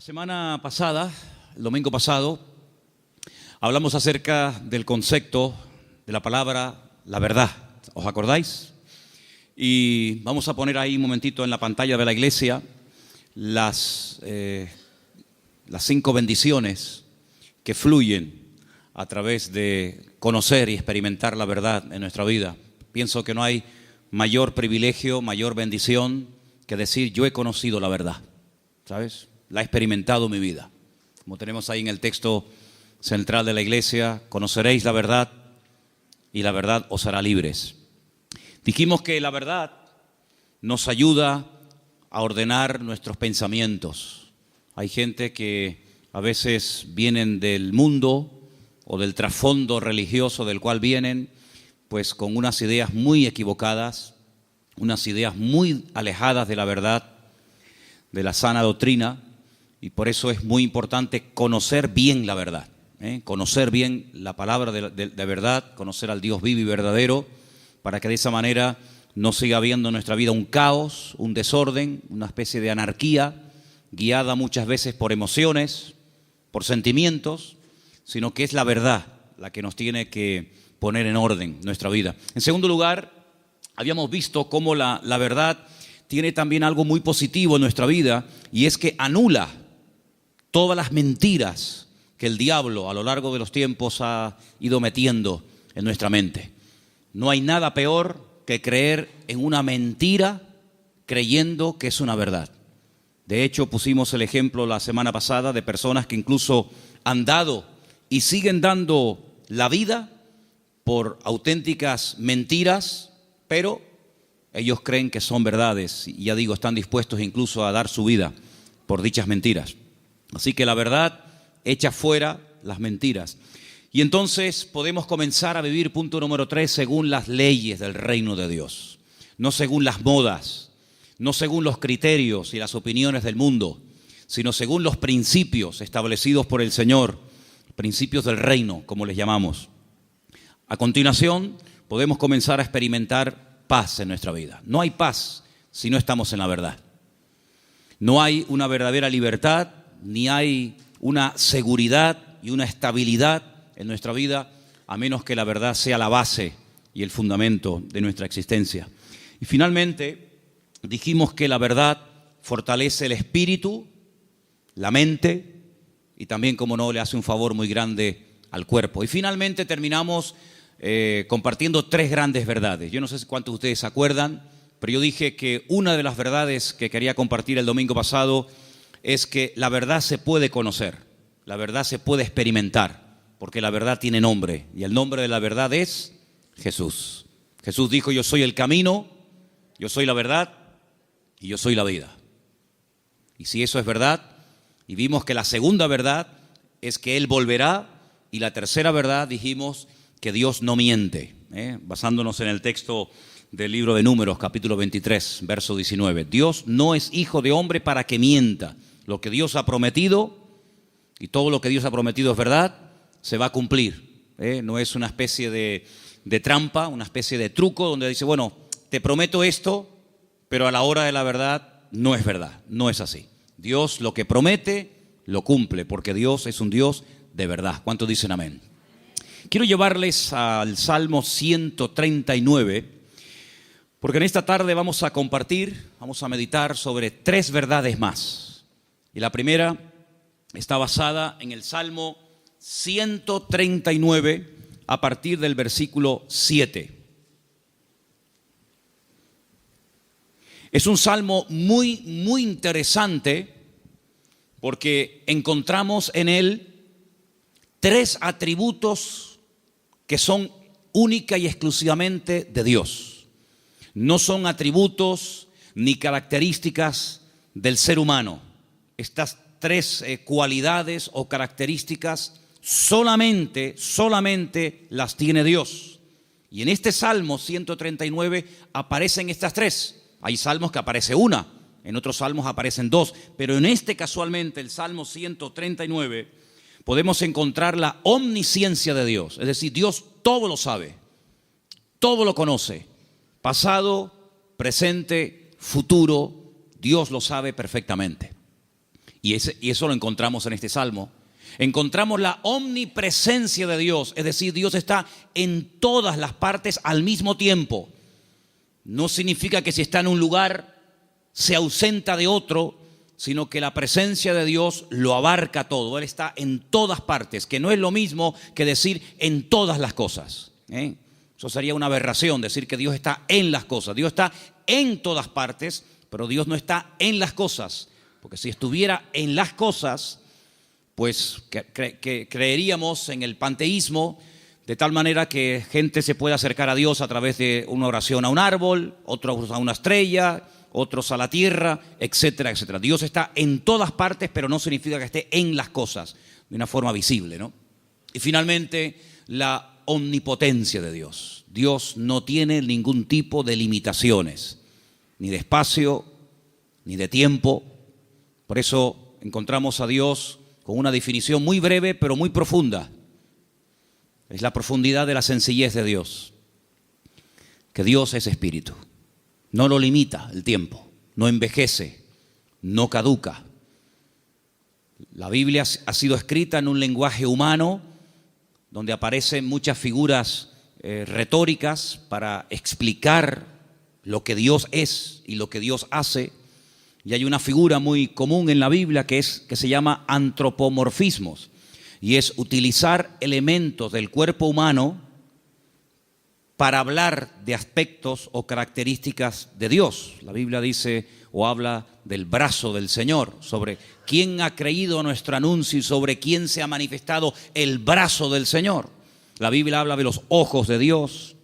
La semana pasada, el domingo pasado, hablamos acerca del concepto de la palabra la verdad. ¿Os acordáis? Y vamos a poner ahí un momentito en la pantalla de la iglesia las 5 bendiciones que fluyen a través de conocer y experimentar la verdad en nuestra vida. Pienso que no hay mayor privilegio, mayor bendición que decir yo he conocido la verdad, ¿sabes? La he experimentado en mi vida. Como tenemos ahí en el texto central de la iglesia, conoceréis la verdad y la verdad os hará libres. Dijimos que la verdad nos ayuda a ordenar nuestros pensamientos. Hay gente que a veces vienen del mundo o del trasfondo religioso del cual vienen, pues con unas ideas muy equivocadas, unas ideas muy alejadas de la verdad, de la sana doctrina. Y por eso es muy importante conocer bien la verdad, conocer bien la palabra de verdad, conocer al Dios vivo y verdadero, para que de esa manera no siga habiendo en nuestra vida un caos, un desorden, una especie de anarquía, guiada muchas veces por emociones, por sentimientos, sino que es la verdad la que nos tiene que poner en orden nuestra vida. En segundo lugar, habíamos visto cómo la verdad tiene también algo muy positivo en nuestra vida, y es que anula todas las mentiras que el diablo a lo largo de los tiempos ha ido metiendo en nuestra mente. No hay nada peor que creer en una mentira creyendo que es una verdad. De hecho, pusimos el ejemplo la semana pasada de personas que incluso han dado y siguen dando la vida por auténticas mentiras, pero ellos creen que son verdades y ya digo, están dispuestos incluso a dar su vida por dichas mentiras. Así que la verdad echa fuera las mentiras. Y entonces podemos comenzar a vivir, punto número 3, según las leyes del reino de Dios. No según las modas, no según los criterios y las opiniones del mundo, sino según los principios establecidos por el Señor, principios del reino, como les llamamos. A continuación, podemos comenzar a experimentar paz en nuestra vida. No hay paz si no estamos en la verdad. No hay una verdadera libertad, ni hay una seguridad y una estabilidad en nuestra vida, a menos que la verdad sea la base y el fundamento de nuestra existencia. Y finalmente, dijimos que la verdad fortalece el espíritu, la mente, y también, como no, le hace un favor muy grande al cuerpo. Y finalmente terminamos compartiendo 3 grandes verdades. Yo no sé cuántos de ustedes se acuerdan, pero yo dije que una de las verdades que quería compartir el domingo pasado es que la verdad se puede conocer, la verdad se puede experimentar, porque la verdad tiene nombre, y el nombre de la verdad es Jesús. Jesús dijo, yo soy el camino, yo soy la verdad y yo soy la vida. Y si eso es verdad, y vimos que la segunda verdad es que Él volverá, y la tercera verdad dijimos que Dios no miente, basándonos en el texto del libro de Números, capítulo 23, verso 19. Dios no es hijo de hombre para que mienta. Lo que Dios ha prometido, y todo lo que Dios ha prometido es verdad, se va a cumplir. No es una especie de trampa, una especie de truco donde dice, bueno, te prometo esto, pero a la hora de la verdad no es verdad, no es así. Dios lo que promete, lo cumple, porque Dios es un Dios de verdad. ¿Cuántos dicen amén? Quiero llevarles al Salmo 139, porque en esta tarde vamos a compartir, vamos a meditar sobre 3 verdades más. Y la primera está basada en el Salmo 139 a partir del versículo 7. Es un salmo muy, muy interesante porque encontramos en él 3 atributos que son única y exclusivamente de Dios. No son atributos ni características del ser humano. Estas 3 cualidades o características solamente las tiene Dios. Y en este Salmo 139 aparecen estas 3. Hay salmos que aparece una, en otros salmos aparecen 2, pero en este casualmente, el Salmo 139, podemos encontrar la omnisciencia de Dios. Es decir, Dios todo lo sabe, todo lo conoce, pasado, presente, futuro, Dios lo sabe perfectamente. Y eso lo encontramos en este salmo. Encontramos la omnipresencia de Dios, es decir, Dios está en todas las partes al mismo tiempo. No significa que si está en un lugar se ausenta de otro, sino que la presencia de Dios lo abarca todo. Él está en todas partes, que no es lo mismo que decir en todas las cosas. Eso sería una aberración, decir que Dios está en las cosas. Dios está en todas partes, pero Dios no está en las cosas. Porque si estuviera en las cosas, pues creeríamos en el panteísmo, de tal manera que gente se puede acercar a Dios a través de una oración a un árbol, otros a una estrella, otros a la tierra, etcétera, etcétera. Dios está en todas partes, pero no significa que esté en las cosas de una forma visible, ¿no? Y finalmente, la omnipotencia de Dios. Dios no tiene ningún tipo de limitaciones, ni de espacio, ni de tiempo. Por eso encontramos a Dios con una definición muy breve, pero muy profunda. Es la profundidad de la sencillez de Dios. Que Dios es espíritu. No lo limita el tiempo, no envejece, no caduca. La Biblia ha sido escrita en un lenguaje humano donde aparecen muchas figuras retóricas para explicar lo que Dios es y lo que Dios hace. Y hay una figura muy común en la Biblia que se llama antropomorfismos, y es utilizar elementos del cuerpo humano para hablar de aspectos o características de Dios. La Biblia dice o habla del brazo del Señor, sobre quién ha creído nuestro anuncio y sobre quién se ha manifestado el brazo del Señor. La Biblia habla de los ojos de Dios,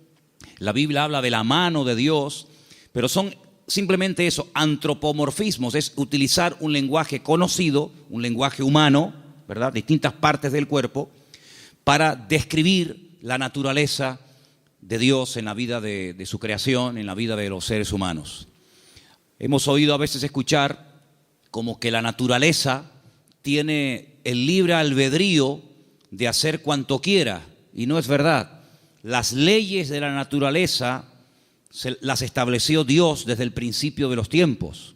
la Biblia habla de la mano de Dios, pero son simplemente eso, antropomorfismos, es utilizar un lenguaje conocido, un lenguaje humano, ¿verdad?, distintas partes del cuerpo, para describir la naturaleza de Dios en la vida de su creación, en la vida de los seres humanos. Hemos oído a veces escuchar como que la naturaleza tiene el libre albedrío de hacer cuanto quiera, y no es verdad. Las leyes de la naturaleza las estableció Dios desde el principio de los tiempos.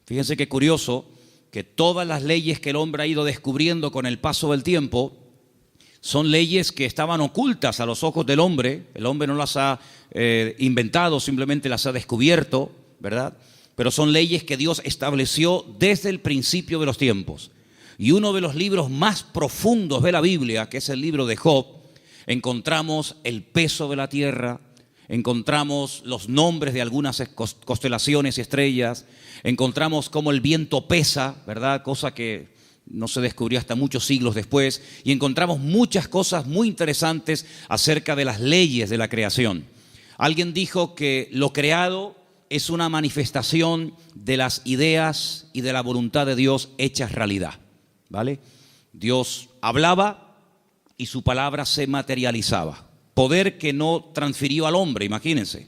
Fíjense qué curioso que todas las leyes que el hombre ha ido descubriendo con el paso del tiempo son leyes que estaban ocultas a los ojos del hombre. El hombre no las ha inventado, simplemente las ha descubierto, ¿verdad? Pero son leyes que Dios estableció desde el principio de los tiempos. Y uno de los libros más profundos de la Biblia, que es el libro de Job, encontramos el peso de la tierra, encontramos los nombres de algunas constelaciones y estrellas, encontramos cómo el viento pesa, ¿verdad? Cosa que no se descubrió hasta muchos siglos después, y encontramos muchas cosas muy interesantes acerca de las leyes de la creación. Alguien dijo que lo creado es una manifestación de las ideas y de la voluntad de Dios hechas realidad, ¿vale? Dios hablaba y su palabra se materializaba. Poder que no transfirió al hombre, imagínense.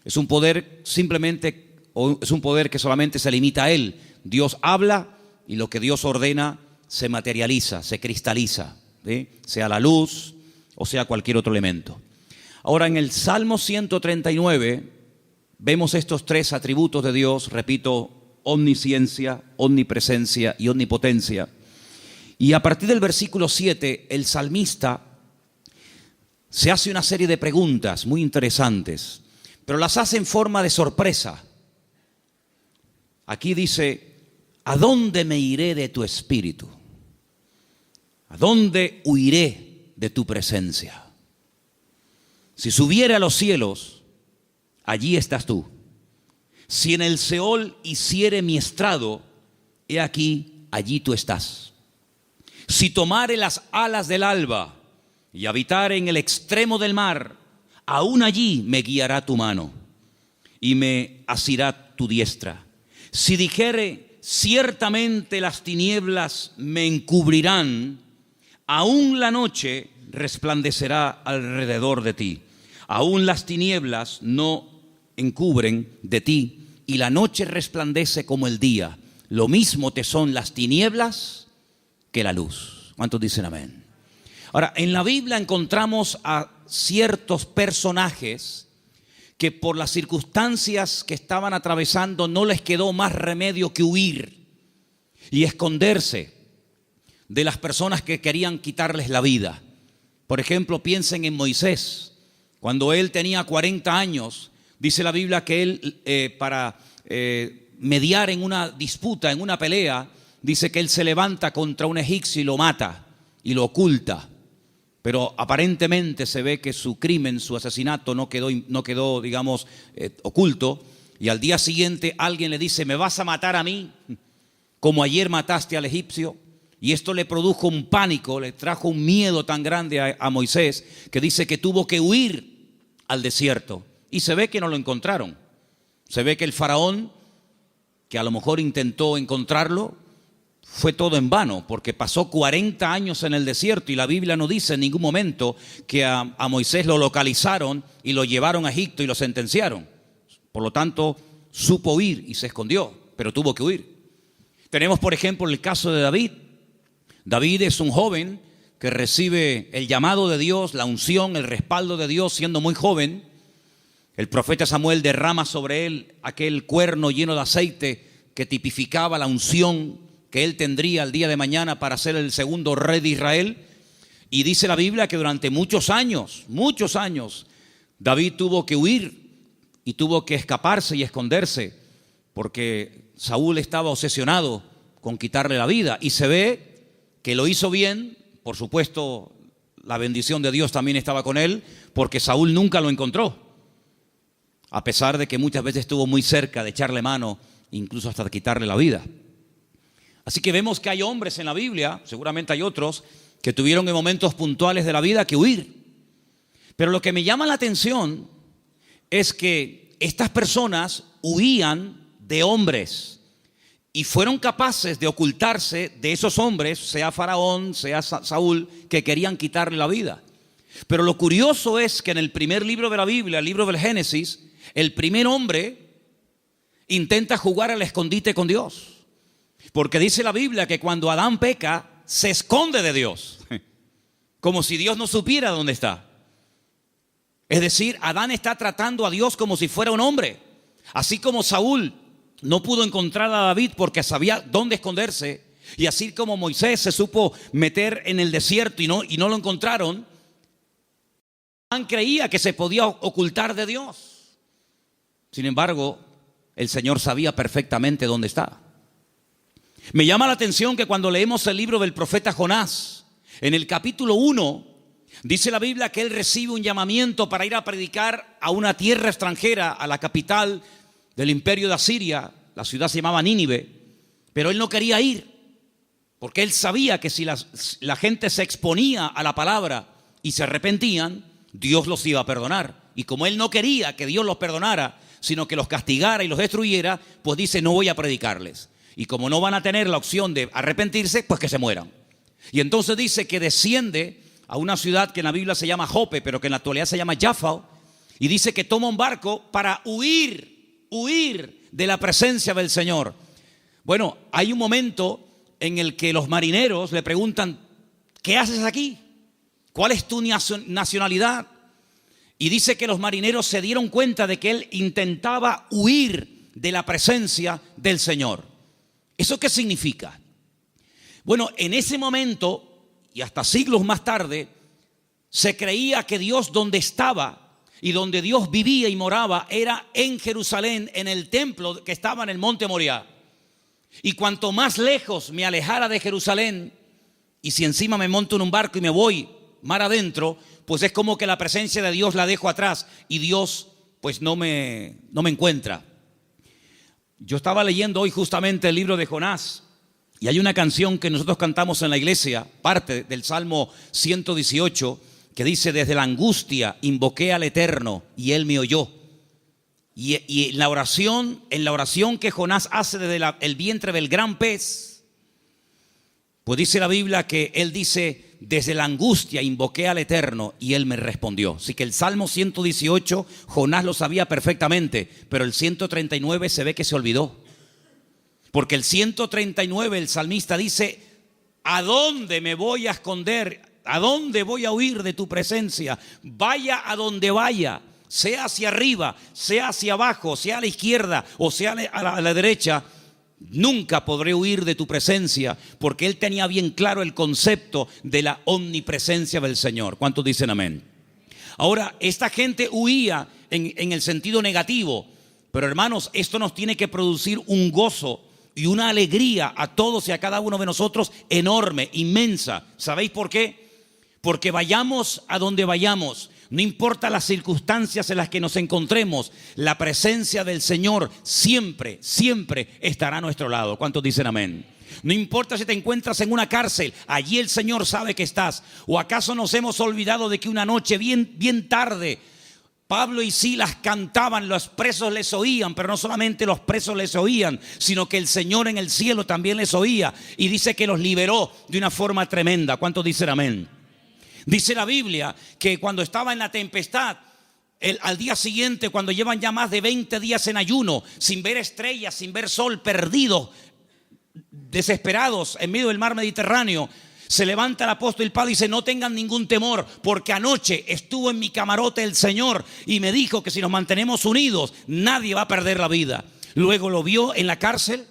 Es un poder simplemente, o es un poder que solamente se limita a él. Dios habla y lo que Dios ordena se materializa, se cristaliza, ¿sí? Sea la luz o sea cualquier otro elemento. Ahora, en el Salmo 139 vemos estos tres atributos de Dios, repito, omnisciencia, omnipresencia y omnipotencia. Y a partir del versículo 7, el salmista se hace una serie de preguntas muy interesantes, pero las hace en forma de sorpresa. Aquí dice: ¿a dónde me iré de tu espíritu? ¿A dónde huiré de tu presencia? Si subiere a los cielos, allí estás tú. Si en el Seol hiciere mi estrado, he aquí, allí tú estás. Si tomare las alas del alba y habitare en el extremo del mar, aún allí me guiará tu mano y me asirá tu diestra. Si dijere: ciertamente las tinieblas me encubrirán, aún la noche resplandecerá alrededor de ti. Aún las tinieblas no encubren de ti, y la noche resplandece como el día. Lo mismo te son las tinieblas que la luz. ¿Cuántos dicen amén? Ahora, en la Biblia encontramos a ciertos personajes que por las circunstancias que estaban atravesando no les quedó más remedio que huir. y esconderse de las personas que querían quitarles la vida. Por ejemplo, piensen en Moisés. Cuando él tenía 40 años, dice la Biblia que él para mediar en una disputa, en una pelea, dice que él se levanta contra un egipcio y lo mata y lo oculta. Pero aparentemente se ve que su crimen, su asesinato no quedó, digamos, oculto. Y al día siguiente alguien le dice: ¿me vas a matar a mí como ayer mataste al egipcio? Y esto le produjo un pánico, le trajo un miedo tan grande a Moisés, que dice que tuvo que huir al desierto. Y se ve que no lo encontraron. Se ve que el faraón, que a lo mejor intentó encontrarlo, fue todo en vano, porque pasó 40 años en el desierto y la Biblia no dice en ningún momento que a Moisés lo localizaron y lo llevaron a Egipto y lo sentenciaron. Por lo tanto, supo huir y se escondió, pero tuvo que huir. Tenemos, por ejemplo, el caso de David. David es un joven que recibe el llamado de Dios, la unción, el respaldo de Dios siendo muy joven. El profeta Samuel derrama sobre él aquel cuerno lleno de aceite que tipificaba la unción que él tendría el día de mañana para ser el segundo rey de Israel. Y dice la Biblia que durante muchos años, David tuvo que huir y tuvo que escaparse y esconderse, porque Saúl estaba obsesionado con quitarle la vida. Y se ve que lo hizo bien, por supuesto, la bendición de Dios también estaba con él, porque Saúl nunca lo encontró, a pesar de que muchas veces estuvo muy cerca de echarle mano, incluso hasta de quitarle la vida. Así que vemos que hay hombres en la Biblia, seguramente hay otros, que tuvieron en momentos puntuales de la vida que huir. Pero lo que me llama la atención es que estas personas huían de hombres y fueron capaces de ocultarse de esos hombres, sea Faraón, sea Saúl, que querían quitarle la vida. Pero lo curioso es que en el primer libro de la Biblia, el libro del Génesis, el primer hombre intenta jugar al escondite con Dios. Porque dice la Biblia que cuando Adán peca, se esconde de Dios, como si Dios no supiera dónde está. Es decir, Adán está tratando a Dios como si fuera un hombre. Así como Saúl no pudo encontrar a David porque sabía dónde esconderse, y así como Moisés se supo meter en el desierto y no lo encontraron, Adán creía que se podía ocultar de Dios. Sin embargo, el Señor sabía perfectamente dónde está. Me llama la atención que cuando leemos el libro del profeta Jonás, en el capítulo 1, dice la Biblia que él recibe un llamamiento para ir a predicar a una tierra extranjera, a la capital del imperio de Asiria. La ciudad se llamaba Nínive, pero él no quería ir, porque él sabía que si la gente se exponía a la palabra y se arrepentían, Dios los iba a perdonar. Y como él no quería que Dios los perdonara, sino que los castigara y los destruyera, pues dice: no voy a predicarles. Y como no van a tener la opción de arrepentirse, pues que se mueran. Y entonces dice que desciende a una ciudad que en la Biblia se llama Jope, pero que en la actualidad se llama Jaffa, y dice que toma un barco para huir de la presencia del Señor. Bueno, hay un momento en el que los marineros le preguntan: ¿qué haces aquí? ¿Cuál es tu nacionalidad? Y dice que los marineros se dieron cuenta de que él intentaba huir de la presencia del Señor. ¿Eso qué significa? Bueno, en ese momento y hasta siglos más tarde, se creía que Dios donde estaba y donde Dios vivía y moraba era en Jerusalén, en el templo que estaba en el monte Moriah. Y cuanto más lejos me alejara de Jerusalén, y si encima me monto en un barco y me voy mar adentro, pues es como que la presencia de Dios la dejo atrás y Dios pues no me encuentra. Yo estaba leyendo hoy justamente el libro de Jonás y hay una canción que nosotros cantamos en la iglesia, parte del Salmo 118, que dice: desde la angustia invoqué al Eterno y Él me oyó. Y en la oración que Jonás hace desde el vientre del gran pez, pues dice la Biblia que él dice: desde la angustia invoqué al Eterno y Él me respondió. Así que el Salmo 118 Jonás lo sabía perfectamente, pero el 139 se ve que se olvidó. Porque el 139 el salmista dice: ¿a dónde me voy a esconder? ¿A dónde voy a huir de tu presencia? Vaya a donde vaya, sea hacia arriba, sea hacia abajo, sea a la izquierda o sea a la derecha, Nunca podré huir de tu presencia, porque él tenía bien claro el concepto de la omnipresencia del Señor. ¿Cuántos dicen amén? Ahora, esta gente huía en el sentido negativo, pero hermanos, esto nos tiene que producir un gozo y una alegría a todos y a cada uno de nosotros enorme, inmensa. ¿Sabéis por qué? Porque vayamos a donde vayamos, no importa las circunstancias en las que nos encontremos, la presencia del Señor siempre, siempre estará a nuestro lado. ¿Cuántos dicen amén? No importa si te encuentras en una cárcel, allí el Señor sabe que estás. ¿O acaso nos hemos olvidado de que una noche bien tarde Pablo y Silas cantaban, los presos les oían, pero no solamente los presos les oían, sino que el Señor en el cielo también les oía, y dice que los liberó de una forma tremenda? ¿Cuántos dicen amén? Dice la Biblia que cuando estaba en la tempestad, al día siguiente, cuando llevan ya más de 20 días en ayuno, sin ver estrellas, sin ver sol, perdidos, desesperados en medio del mar Mediterráneo, se levanta el apóstol Pablo y dice: no tengan ningún temor, porque anoche estuvo en mi camarote el Señor y me dijo que si nos mantenemos unidos, nadie va a perder la vida. Luego lo vio en la cárcel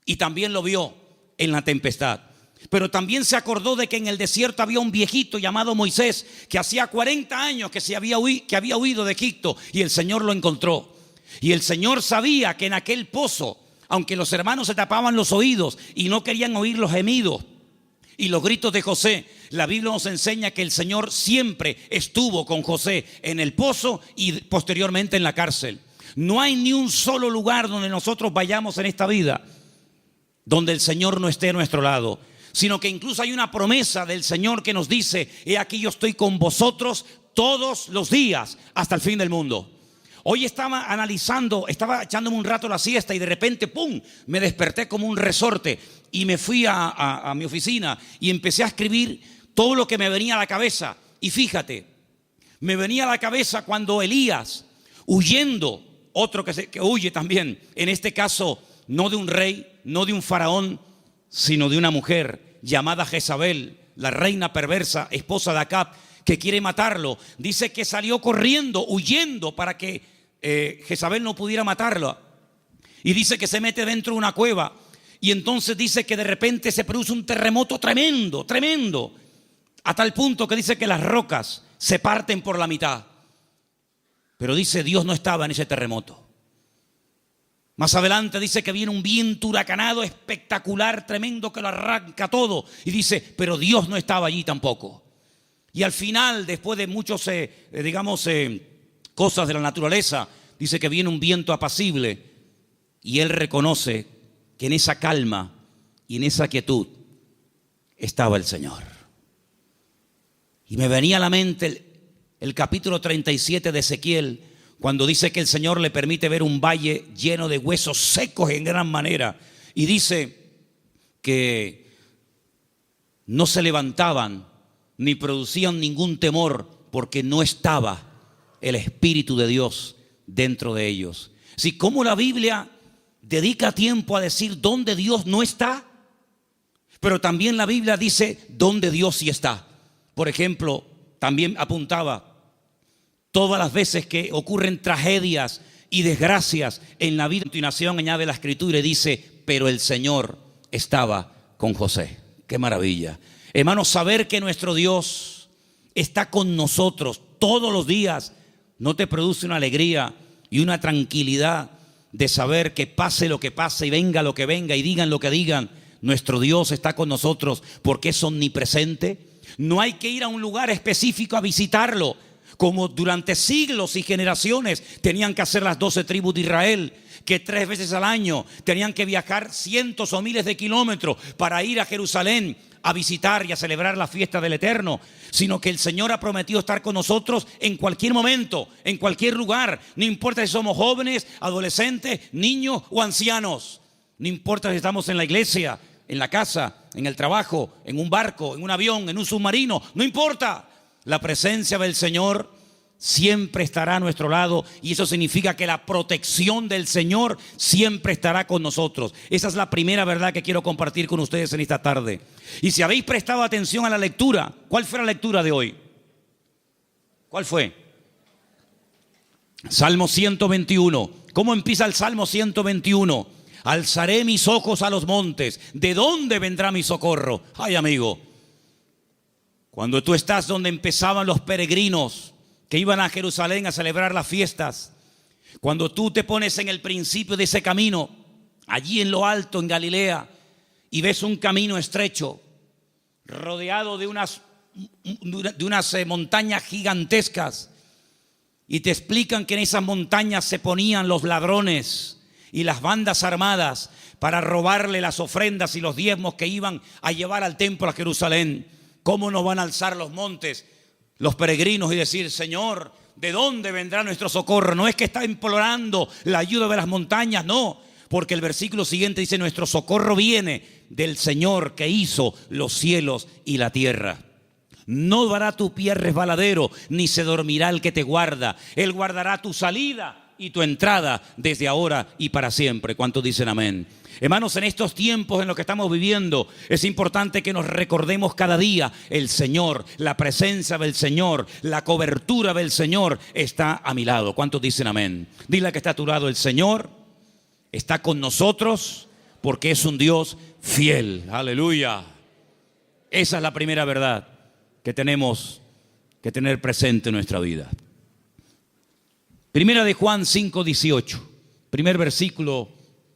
y también lo vio en la tempestad. Pero también se acordó de que en el desierto había un viejito llamado Moisés, que hacía 40 años que había huido de Egipto, y el Señor lo encontró. Y el Señor sabía que en aquel pozo, aunque los hermanos se tapaban los oídos y no querían oír los gemidos y los gritos de José, la Biblia nos enseña que el Señor siempre estuvo con José en el pozo y posteriormente en la cárcel. No hay ni un solo lugar donde nosotros vayamos en esta vida donde el Señor no esté a nuestro lado, sino que incluso hay una promesa del Señor que nos dice: he aquí yo estoy con vosotros todos los días hasta el fin del mundo. Hoy estaba analizando, estaba echándome un rato la siesta y de repente ¡pum!, me desperté como un resorte y me fui a mi oficina y empecé a escribir todo lo que me venía a la cabeza. Y fíjate, me venía a la cabeza cuando Elías, huyendo, otro que huye también, en este caso no de un rey, no de un faraón, sino de una mujer llamada Jezabel, la reina perversa, esposa de Acab, que quiere matarlo. Dice que salió corriendo, huyendo, para que Jezabel no pudiera matarlo. Y dice que se mete dentro de una cueva. Y entonces dice que de repente se produce un terremoto tremendo, tremendo, a tal punto que dice que las rocas se parten por la mitad. Pero dice, Dios no estaba en ese terremoto. Más adelante dice que viene un viento huracanado espectacular, tremendo, que lo arranca todo. Y dice, pero Dios no estaba allí tampoco. Y al final, después de muchos, cosas de la naturaleza, dice que viene un viento apacible. Y él reconoce que en esa calma y en esa quietud estaba el Señor. Y me venía a la mente el capítulo 37 de Ezequiel, cuando dice que el Señor le permite ver un valle lleno de huesos secos en gran manera. Y dice que no se levantaban ni producían ningún temor, porque no estaba el Espíritu de Dios dentro de ellos. Si como la Biblia dedica tiempo a decir dónde Dios no está, pero también la Biblia dice dónde Dios sí está. Por ejemplo, también apuntaba todas las veces que ocurren tragedias y desgracias en la vida. A continuación añade la Escritura y dice, pero el Señor estaba con José. ¡Qué maravilla! Hermanos, saber que nuestro Dios está con nosotros todos los días, ¿no te produce una alegría y una tranquilidad de saber que pase lo que pase y venga lo que venga y digan lo que digan, nuestro Dios está con nosotros porque es omnipresente? No hay que ir a un lugar específico a visitarlo, como durante siglos y generaciones tenían que hacer las 12 tribus de Israel, que 3 veces al año tenían que viajar cientos o miles de kilómetros para ir a Jerusalén a visitar y a celebrar la fiesta del Eterno, sino que el Señor ha prometido estar con nosotros en cualquier momento, en cualquier lugar. No importa si somos jóvenes, adolescentes, niños o ancianos. No importa si estamos en la iglesia, en la casa, en el trabajo, en un barco, en un avión, en un submarino. No importa. La presencia del Señor siempre estará a nuestro lado, y eso significa que la protección del Señor siempre estará con nosotros. Esa es la primera verdad que quiero compartir con ustedes en esta tarde. Y si habéis prestado atención a la lectura, ¿cuál fue la lectura de hoy? ¿Cuál fue? Salmo 121. ¿Cómo empieza el Salmo 121? Alzaré mis ojos a los montes. ¿De dónde vendrá mi socorro? Ay, amigo, cuando tú estás donde empezaban los peregrinos que iban a Jerusalén a celebrar las fiestas, cuando tú te pones en el principio de ese camino, allí en lo alto, en Galilea, y ves un camino estrecho, rodeado de unas montañas gigantescas, y te explican que en esas montañas se ponían los ladrones y las bandas armadas para robarle las ofrendas y los diezmos que iban a llevar al templo a Jerusalén. ¿Cómo nos van a alzar los montes los peregrinos y decir: Señor, ¿de dónde vendrá nuestro socorro? No es que está implorando la ayuda de las montañas, no, porque el versículo siguiente dice: nuestro socorro viene del Señor que hizo los cielos y la tierra. No dará tu pie resbaladero, ni se dormirá el que te guarda. Él guardará tu salida y tu entrada desde ahora y para siempre. ¿Cuántos dicen amén? Hermanos, en estos tiempos en los que estamos viviendo, es importante que nos recordemos cada día: el Señor, la presencia del Señor, la cobertura del Señor está a mi lado. ¿Cuántos dicen amén? Dile que está a tu lado: el Señor está con nosotros porque es un Dios fiel. Aleluya. Esa es la primera verdad que tenemos que tener presente en nuestra vida. Primera de Juan 5:18, primer versículo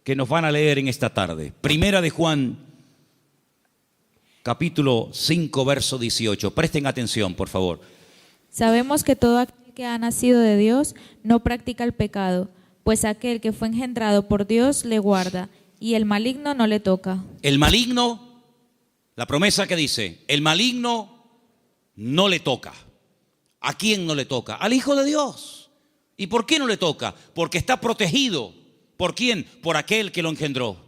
que nos van a leer en esta tarde. Primera de Juan, capítulo 5, verso 18. Presten atención, por favor. Sabemos que todo aquel que ha nacido de Dios no practica el pecado, pues aquel que fue engendrado por Dios le guarda, y el maligno no le toca. El maligno, la promesa que dice: el maligno no le toca. ¿A quién no le toca? Al Hijo de Dios. ¿Y por qué no le toca? Porque está protegido. ¿Por quién? Por aquel que lo engendró.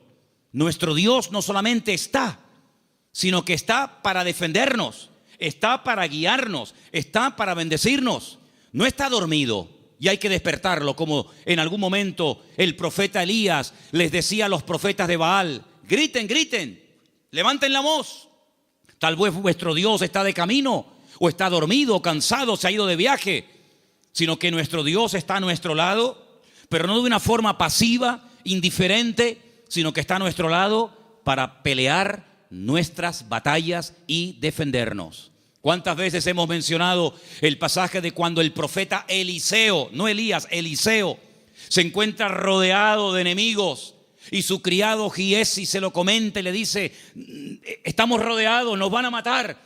Nuestro Dios no solamente está, sino que está para defendernos, está para guiarnos, está para bendecirnos. No está dormido y hay que despertarlo, como en algún momento el profeta Elías les decía a los profetas de Baal: griten, griten, levanten la voz. Tal vez vuestro Dios está de camino, o está dormido, o cansado, se ha ido de viaje. Sino que nuestro Dios está a nuestro lado, pero no de una forma pasiva, indiferente, sino que está a nuestro lado para pelear nuestras batallas y defendernos. ¿Cuántas veces hemos mencionado el pasaje de cuando el profeta Eliseo, no Elías, Eliseo, se encuentra rodeado de enemigos y su criado Giesi se lo comenta y le dice: estamos rodeados, nos van a matar?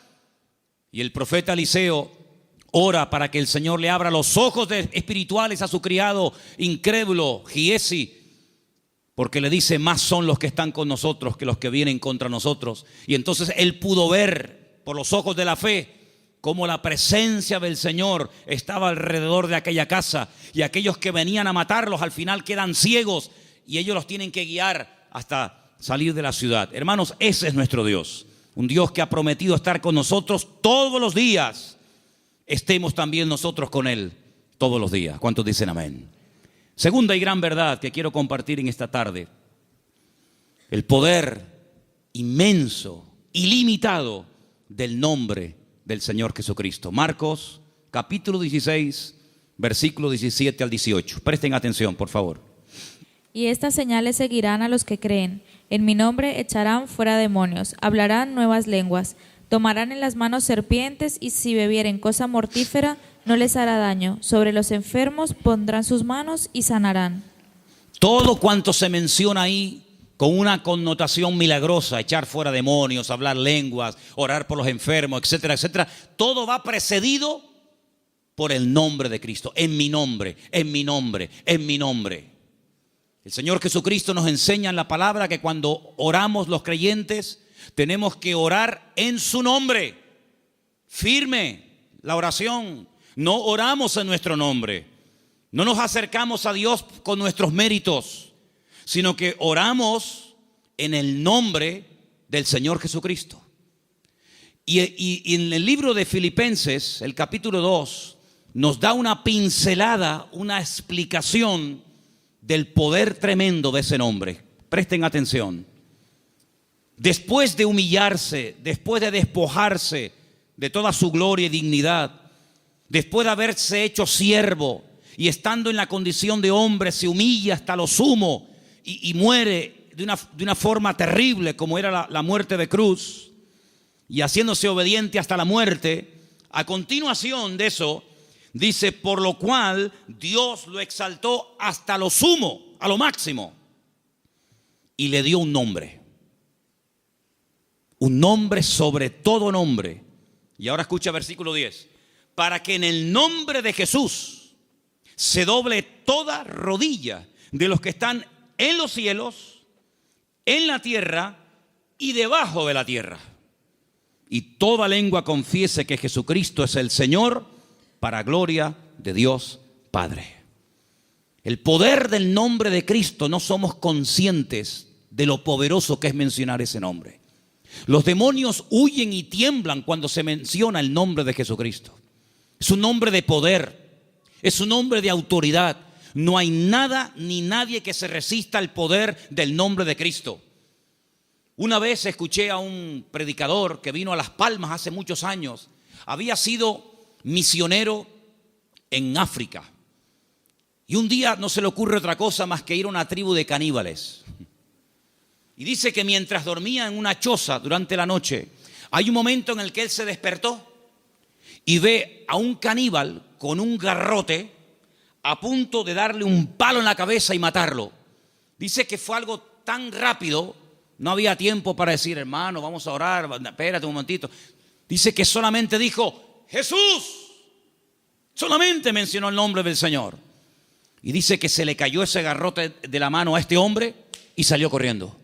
Y el profeta Eliseo ora para que el Señor le abra los ojos espirituales a su criado incrédulo Giesi, porque le dice: más son los que están con nosotros que los que vienen contra nosotros. Y entonces él pudo ver por los ojos de la fe cómo la presencia del Señor estaba alrededor de aquella casa, y aquellos que venían a matarlos al final quedan ciegos y ellos los tienen que guiar hasta salir de la ciudad. Hermanos, ese es nuestro Dios, un Dios que ha prometido estar con nosotros todos los días. Estemos también nosotros con Él todos los días. ¿Cuántos dicen amén? Segunda y gran verdad que quiero compartir en esta tarde: el poder inmenso, ilimitado del nombre del Señor Jesucristo. Marcos capítulo 16, versículo 17 al 18. Presten atención, por favor. Y estas señales seguirán a los que creen. En mi nombre echarán fuera demonios, hablarán nuevas lenguas, tomarán en las manos serpientes, y si bebieren cosa mortífera no les hará daño. Sobre los enfermos pondrán sus manos y sanarán. Todo cuanto se menciona ahí con una connotación milagrosa: echar fuera demonios, hablar lenguas, orar por los enfermos, etcétera, etcétera, todo va precedido por el nombre de Cristo. En mi nombre, en mi nombre, en mi nombre. El Señor Jesucristo nos enseña en la palabra que cuando oramos los creyentes tenemos que orar en su nombre. Firme la oración. No oramos en nuestro nombre. No nos acercamos a Dios con nuestros méritos, sino que oramos en el nombre del Señor Jesucristo. Y en el libro de Filipenses, el capítulo 2, nos da una pincelada, una explicación del poder tremendo de ese nombre. Presten atención. Después de humillarse, después de despojarse de toda su gloria y dignidad, después de haberse hecho siervo y estando en la condición de hombre, se humilla hasta lo sumo y muere de una forma terrible como era la muerte de cruz y haciéndose obediente hasta la muerte, a continuación de eso dice, por lo cual Dios lo exaltó hasta lo sumo, a lo máximo, y le dio un nombre sobre todo nombre. Y ahora escucha versículo 10, para que en el nombre de Jesús se doble toda rodilla de los que están en los cielos, en la tierra y debajo de la tierra, y toda lengua confiese que Jesucristo es el Señor, para gloria de Dios Padre. El poder del nombre de Cristo, no somos conscientes de lo poderoso que es mencionar ese nombre. Los demonios huyen y tiemblan cuando se menciona el nombre de Jesucristo. Es un nombre de poder, es un nombre de autoridad. No hay nada ni nadie que se resista al poder del nombre de Cristo. Una vez escuché a un predicador que vino a Las Palmas hace muchos años. Había sido misionero en África. Y un día no se le ocurre otra cosa más que ir a una tribu de caníbales. Y dice que mientras dormía en una choza durante la noche, hay un momento en el que él se despertó y ve a un caníbal con un garrote a punto de darle un palo en la cabeza y matarlo. Dice que fue algo tan rápido, no había tiempo para decir, hermano, vamos a orar, espérate un momentito. Dice que solamente dijo, Jesús. Solamente mencionó el nombre del Señor. Y dice que se le cayó ese garrote de la mano a este hombre y salió corriendo.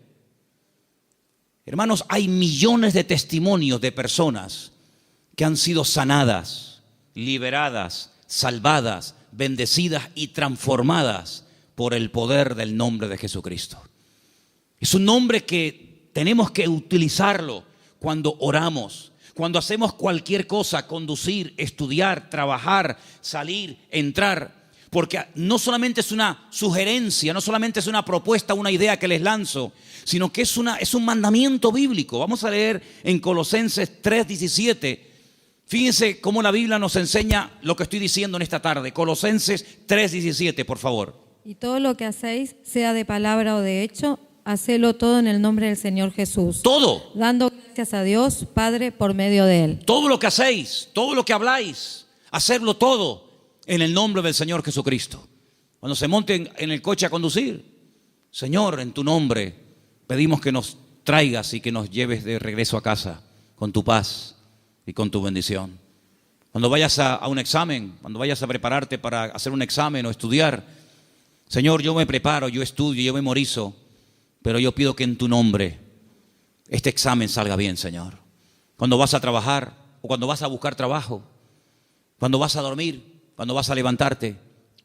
Hermanos, hay millones de testimonios de personas que han sido sanadas, liberadas, salvadas, bendecidas y transformadas por el poder del nombre de Jesucristo. Es un nombre que tenemos que utilizarlo cuando oramos, cuando hacemos cualquier cosa, conducir, estudiar, trabajar, salir, entrar. Porque no solamente es una sugerencia, no solamente es una propuesta, una idea que les lanzo, sino que es un mandamiento bíblico. Vamos a leer en Colosenses 3:17. Fíjense cómo la Biblia nos enseña lo que estoy diciendo en esta tarde. Colosenses 3:17, por favor. Y todo lo que hacéis, sea de palabra o de hecho, hacedlo todo en el nombre del Señor Jesús. Todo. Dando gracias a Dios, Padre, por medio de Él. Todo lo que hacéis, todo lo que habláis, hacerlo todo en el nombre del Señor Jesucristo. Cuando se monten en el coche a conducir, Señor, en tu nombre pedimos que nos traigas y que nos lleves de regreso a casa con tu paz y con tu bendición. Cuando vayas a un examen, cuando vayas a prepararte para hacer un examen o estudiar, Señor, yo me preparo, yo estudio, yo memorizo, pero yo pido que en tu nombre este examen salga bien, Señor. Cuando vas a trabajar o cuando vas a buscar trabajo, cuando vas a dormir, cuando vas a levantarte,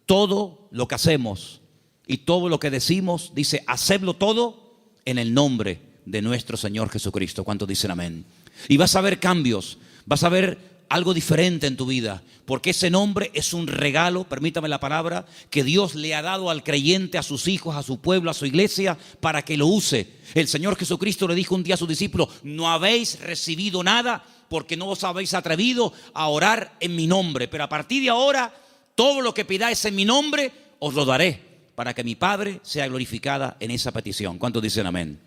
todo lo que hacemos y todo lo que decimos, dice, hacedlo todo en el nombre de nuestro Señor Jesucristo. ¿Cuántos dicen amén? Y vas a ver cambios, vas a ver algo diferente en tu vida, porque ese nombre es un regalo, permítame la palabra, que Dios le ha dado al creyente, a sus hijos, a su pueblo, a su iglesia, para que lo use. El Señor Jesucristo le dijo un día a sus discípulos, no habéis recibido nada porque no os habéis atrevido a orar en mi nombre, pero a partir de ahora, todo lo que pidáis en mi nombre, os lo daré, para que mi Padre sea glorificada en esa petición. ¿Cuántos dicen amén?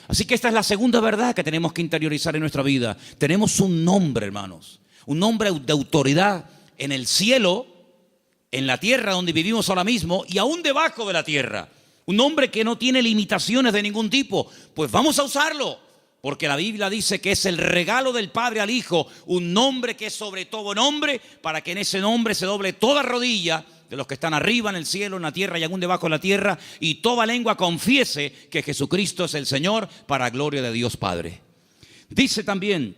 Así que esta es la segunda verdad que tenemos que interiorizar en nuestra vida. Tenemos un nombre, hermanos. Un nombre de autoridad en el cielo, en la tierra donde vivimos ahora mismo y aún debajo de la tierra. Un nombre que no tiene limitaciones de ningún tipo. Pues vamos a usarlo, porque la Biblia dice que es el regalo del Padre al Hijo, un nombre que es sobre todo nombre, para que en ese nombre se doble toda rodilla de los que están arriba en el cielo, en la tierra y aún debajo de la tierra, y toda lengua confiese que Jesucristo es el Señor, para gloria de Dios Padre. Dice también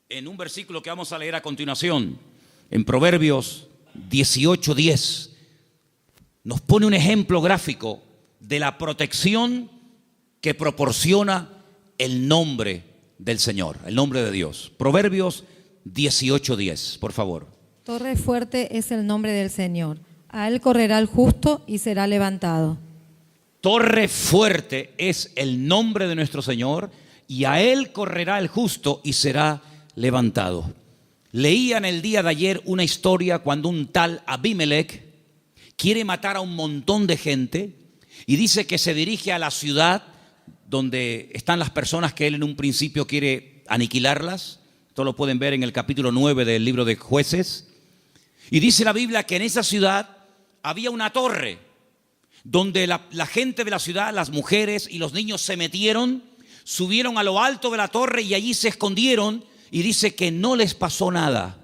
en un versículo que vamos a leer a continuación, en Proverbios 18:10, nos pone un ejemplo gráfico de la protección que proporciona el nombre del Señor, el nombre de Dios. Proverbios 18:10, por favor. Torre fuerte es el nombre del Señor. A Él correrá el justo y será levantado. Torre fuerte es el nombre de nuestro Señor, y a Él correrá el justo y será levantado. Leía en el día de ayer una historia cuando un tal Abimelech quiere matar a un montón de gente y dice que se dirige a la ciudad donde están las personas que él en un principio quiere aniquilarlas. Esto lo pueden ver en el capítulo 9 del libro de Jueces. Y dice la Biblia que en esa ciudad había una torre donde la gente de la ciudad, las mujeres y los niños se metieron, subieron a lo alto de la torre y allí se escondieron, y dice que no les pasó nada.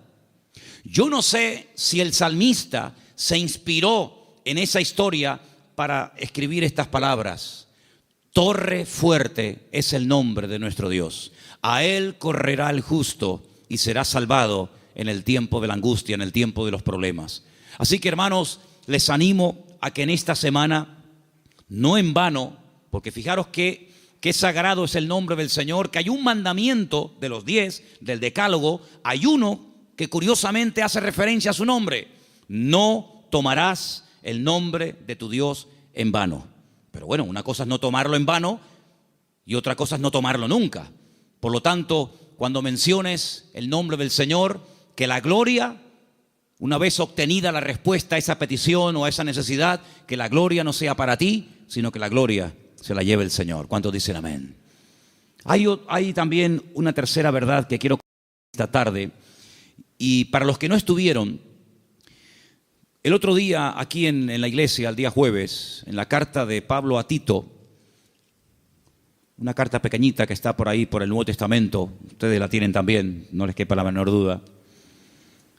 Yo no sé si el salmista se inspiró en esa historia para escribir estas palabras. Torre fuerte es el nombre de nuestro Dios. A él correrá el justo y será salvado en el tiempo de la angustia, en el tiempo de los problemas. Así que, hermanos, les animo a que en esta semana, no en vano, porque fijaros que sagrado es el nombre del Señor, que hay un mandamiento de los 10, del decálogo, hay uno que curiosamente hace referencia a su nombre: no tomarás el nombre de tu Dios en vano. Pero bueno, una cosa es no tomarlo en vano y otra cosa es no tomarlo nunca. Por lo tanto, cuando menciones el nombre del Señor, que la gloria, una vez obtenida la respuesta a esa petición o a esa necesidad, que la gloria no sea para ti, sino que la gloria se la lleve el Señor. ¿Cuántos dicen amén? Hay también una tercera verdad que quiero compartir esta tarde. Y para los que no estuvieron, el otro día aquí en la iglesia, el día jueves, en la carta de Pablo a Tito, una carta pequeñita que está por ahí, por el Nuevo Testamento, ustedes la tienen también, no les quepa la menor duda.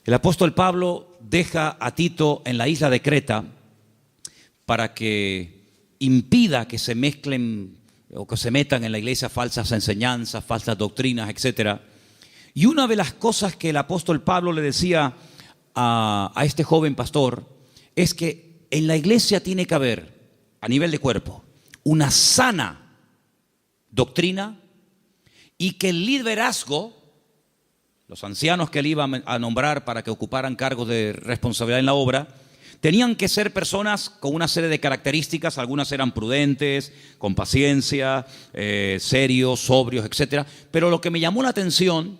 El apóstol Pablo deja a Tito en la isla de Creta para que impida que se mezclen o que se metan en la iglesia falsas enseñanzas, falsas doctrinas, etc. Y una de las cosas que el apóstol Pablo le decía a este joven pastor es que en la iglesia tiene que haber, a nivel de cuerpo, una sana doctrina, y que el liderazgo, los ancianos que él iba a nombrar para que ocuparan cargos de responsabilidad en la obra, tenían que ser personas con una serie de características. Algunas eran prudentes, con paciencia, serios, sobrios, etc. Pero lo que me llamó la atención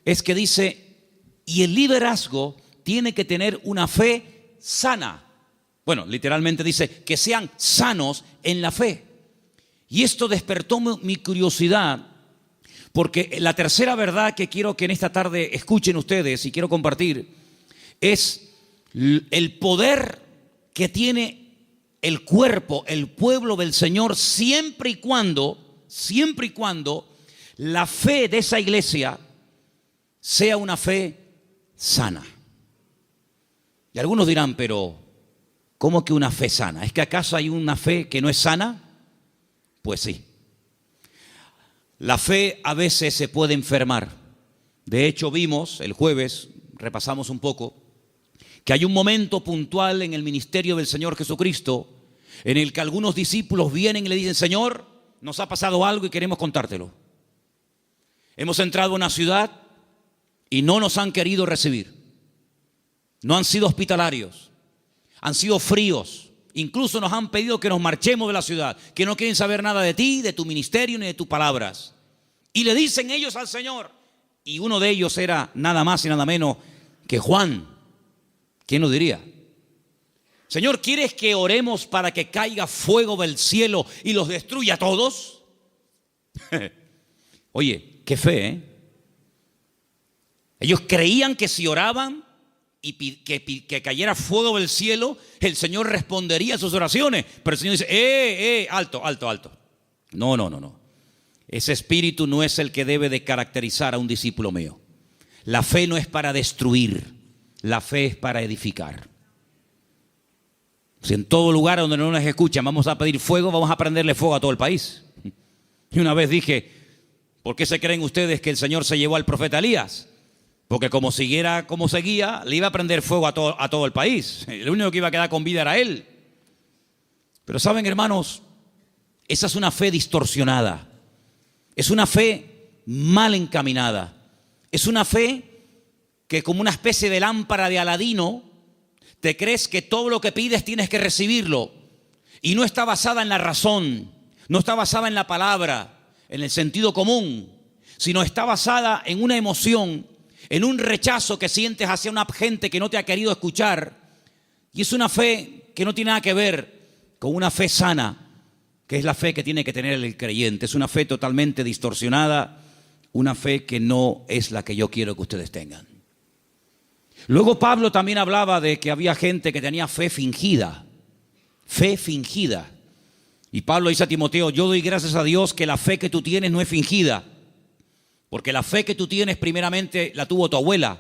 es que dice, y el liderazgo tiene que tener una fe sana. Bueno, literalmente dice que sean sanos en la fe. Y esto despertó mi curiosidad, porque la tercera verdad que quiero que en esta tarde escuchen ustedes y quiero compartir es el poder que tiene el cuerpo, el pueblo del Señor, siempre y cuando la fe de esa iglesia sea una fe sana. Y algunos dirán, pero ¿cómo que una fe sana? ¿Es que acaso hay una fe que no es sana? Pues sí. La fe a veces se puede enfermar. De hecho, vimos el jueves, repasamos un poco, que hay un momento puntual en el ministerio del Señor Jesucristo en el que algunos discípulos vienen y le dicen, Señor, nos ha pasado algo y queremos contártelo. Hemos entrado a una ciudad y no nos han querido recibir. No han sido hospitalarios, han sido fríos. Incluso nos han pedido que nos marchemos de la ciudad, que no quieren saber nada de ti, de tu ministerio ni de tus palabras. Y le dicen ellos al Señor, y uno de ellos era nada más y nada menos que Juan. ¿Quién lo diría? Señor, ¿quieres que oremos para que caiga fuego del cielo y los destruya a todos? Oye, qué fe, ¿eh? Ellos creían que si oraban y que cayera fuego del cielo, el Señor respondería a sus oraciones. Pero el Señor dice, alto. No. Ese espíritu no es el que debe de caracterizar a un discípulo mío. La fe no es para destruir, la fe es para edificar. Si en todo lugar donde no nos escuchan vamos a pedir fuego, vamos a prenderle fuego a todo el país. Y una vez dije, ¿por qué se creen ustedes que el Señor se llevó al profeta Elías? Porque como siguiera como seguía, le iba a prender fuego a todo el país. El único que iba a quedar con vida era él. Pero saben, hermanos, esa es una fe distorsionada. Es una fe mal encaminada. Es una fe que, como una especie de lámpara de Aladino, te crees que todo lo que pides tienes que recibirlo. Y no está basada en la razón, no está basada en la palabra, en el sentido común, sino está basada en una emoción, en un rechazo que sientes hacia una gente que no te ha querido escuchar. Y es una fe que no tiene nada que ver con una fe sana, que es la fe que tiene que tener el creyente. Es una fe totalmente distorsionada, una fe que no es la que yo quiero que ustedes tengan. Luego Pablo también hablaba de que había gente que tenía fe fingida. Fe fingida. Y Pablo dice a Timoteo, yo doy gracias a Dios que la fe que tú tienes no es fingida. Porque la fe que tú tienes primeramente la tuvo tu abuela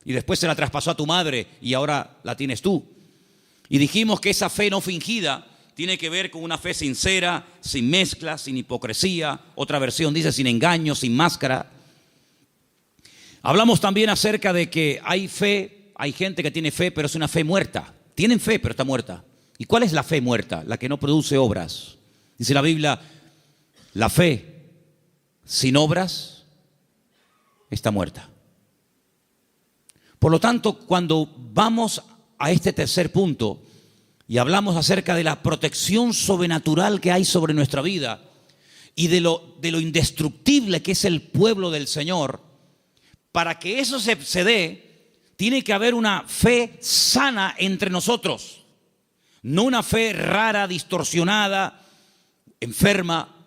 y después se la traspasó a tu madre y ahora la tienes tú. Y dijimos que esa fe no fingida tiene que ver con una fe sincera, sin mezcla, sin hipocresía. Otra versión dice sin engaño, sin máscara. Hablamos también acerca de que hay fe, hay gente que tiene fe, pero es una fe muerta. Tienen fe, pero está muerta. ¿Y cuál es la fe muerta? La que no produce obras. Dice la Biblia, la fe sin obras está muerta. Por lo tanto, cuando vamos a este tercer punto y hablamos acerca de la protección sobrenatural que hay sobre nuestra vida y de lo indestructible que es el pueblo del Señor, para que eso se dé, tiene que haber una fe sana entre nosotros. No una fe rara, distorsionada, enferma,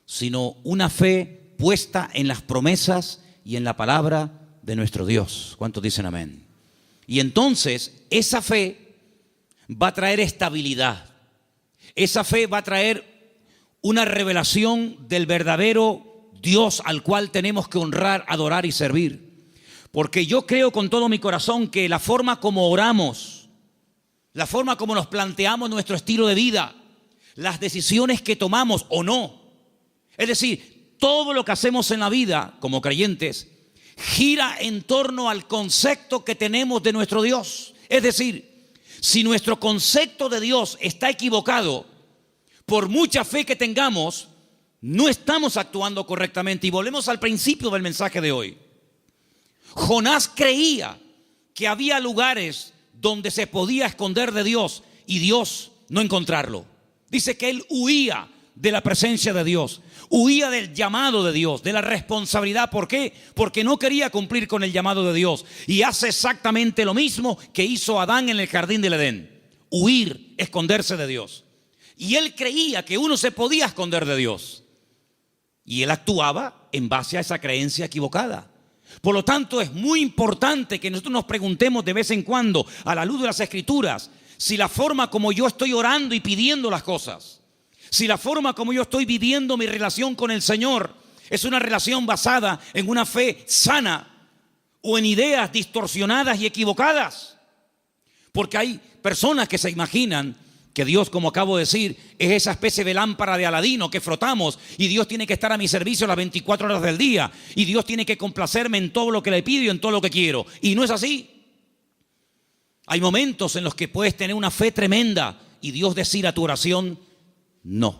sino una fe puesta en las promesas y en la palabra de nuestro Dios. ¿Cuántos dicen amén? Y entonces esa fe va a traer estabilidad. Esa fe va a traer una revelación del verdadero Dios al cual tenemos que honrar, adorar y servir. Porque yo creo con todo mi corazón que la forma como oramos, la forma como nos planteamos nuestro estilo de vida, las decisiones que tomamos o no, es decir, todo lo que hacemos en la vida como creyentes, gira en torno al concepto que tenemos de nuestro Dios. Es decir, si nuestro concepto de Dios está equivocado, por mucha fe que tengamos, no estamos actuando correctamente. Y volvemos al principio del mensaje de hoy. Jonás creía que había lugares donde se podía esconder de Dios y Dios no encontrarlo. Dice que él huía de la presencia de Dios, huía del llamado de Dios, de la responsabilidad. ¿Por qué? Porque no quería cumplir con el llamado de Dios. Y hace exactamente lo mismo que hizo Adán en el jardín del Edén: huir, esconderse de Dios. Y él creía que uno se podía esconder de Dios. Y él actuaba en base a esa creencia equivocada. Por lo tanto, es muy importante que nosotros nos preguntemos de vez en cuando, a la luz de las Escrituras, si la forma como yo estoy orando y pidiendo las cosas, si la forma como yo estoy viviendo mi relación con el Señor es una relación basada en una fe sana o en ideas distorsionadas y equivocadas. Porque hay personas que se imaginan que Dios, como acabo de decir, es esa especie de lámpara de Aladino que frotamos y Dios tiene que estar a mi servicio las 24 horas del día y Dios tiene que complacerme en todo lo que le pido y en todo lo que quiero. Y no es así. Hay momentos en los que puedes tener una fe tremenda y Dios decir a tu oración no.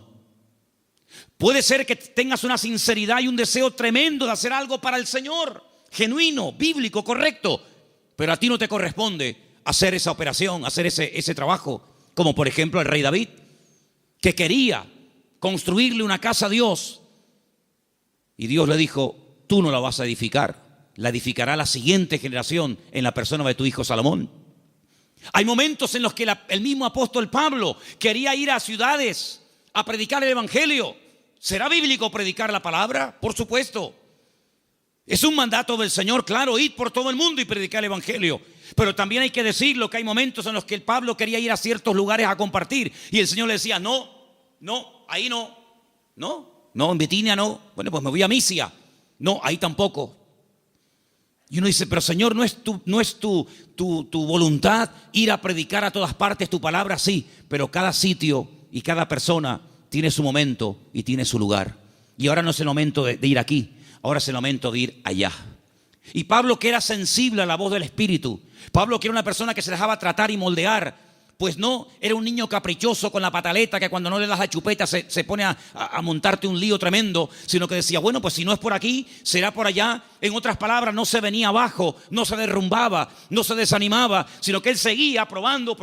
Puede ser que tengas una sinceridad y un deseo tremendo de hacer algo para el Señor, genuino, bíblico, correcto, pero a ti no te corresponde hacer esa operación, hacer ese trabajo. Como por ejemplo el rey David, que quería construirle una casa a Dios. Y Dios le dijo: tú no la vas a edificar, la edificará la siguiente generación en la persona de tu hijo Salomón. Hay momentos en los que el mismo apóstol Pablo quería ir a ciudades a predicar el evangelio. ¿Será bíblico predicar la palabra? Por supuesto. Es un mandato del Señor, claro, ir por todo el mundo y predicar el evangelio. Pero también hay que decirlo que hay momentos en los que el Pablo quería ir a ciertos lugares a compartir y el Señor le decía: no, ahí no, en Bitinia no. Bueno, pues me voy a Misia. No, ahí tampoco. Y uno dice: pero Señor, ¿no es tu voluntad ir a predicar a todas partes tu palabra? Sí, pero cada sitio y cada persona tiene su momento y tiene su lugar. Y ahora no es el momento de ir aquí, ahora es el momento de ir allá. Y Pablo, que era sensible a la voz del Espíritu, Pablo, que era una persona que se dejaba tratar y moldear, pues no era un niño caprichoso con la pataleta que cuando no le das la chupeta se pone a montarte un lío tremendo, sino que decía: bueno, pues si no es por aquí, será por allá. En otras palabras, no se venía abajo, no se derrumbaba, no se desanimaba, sino que él seguía probando,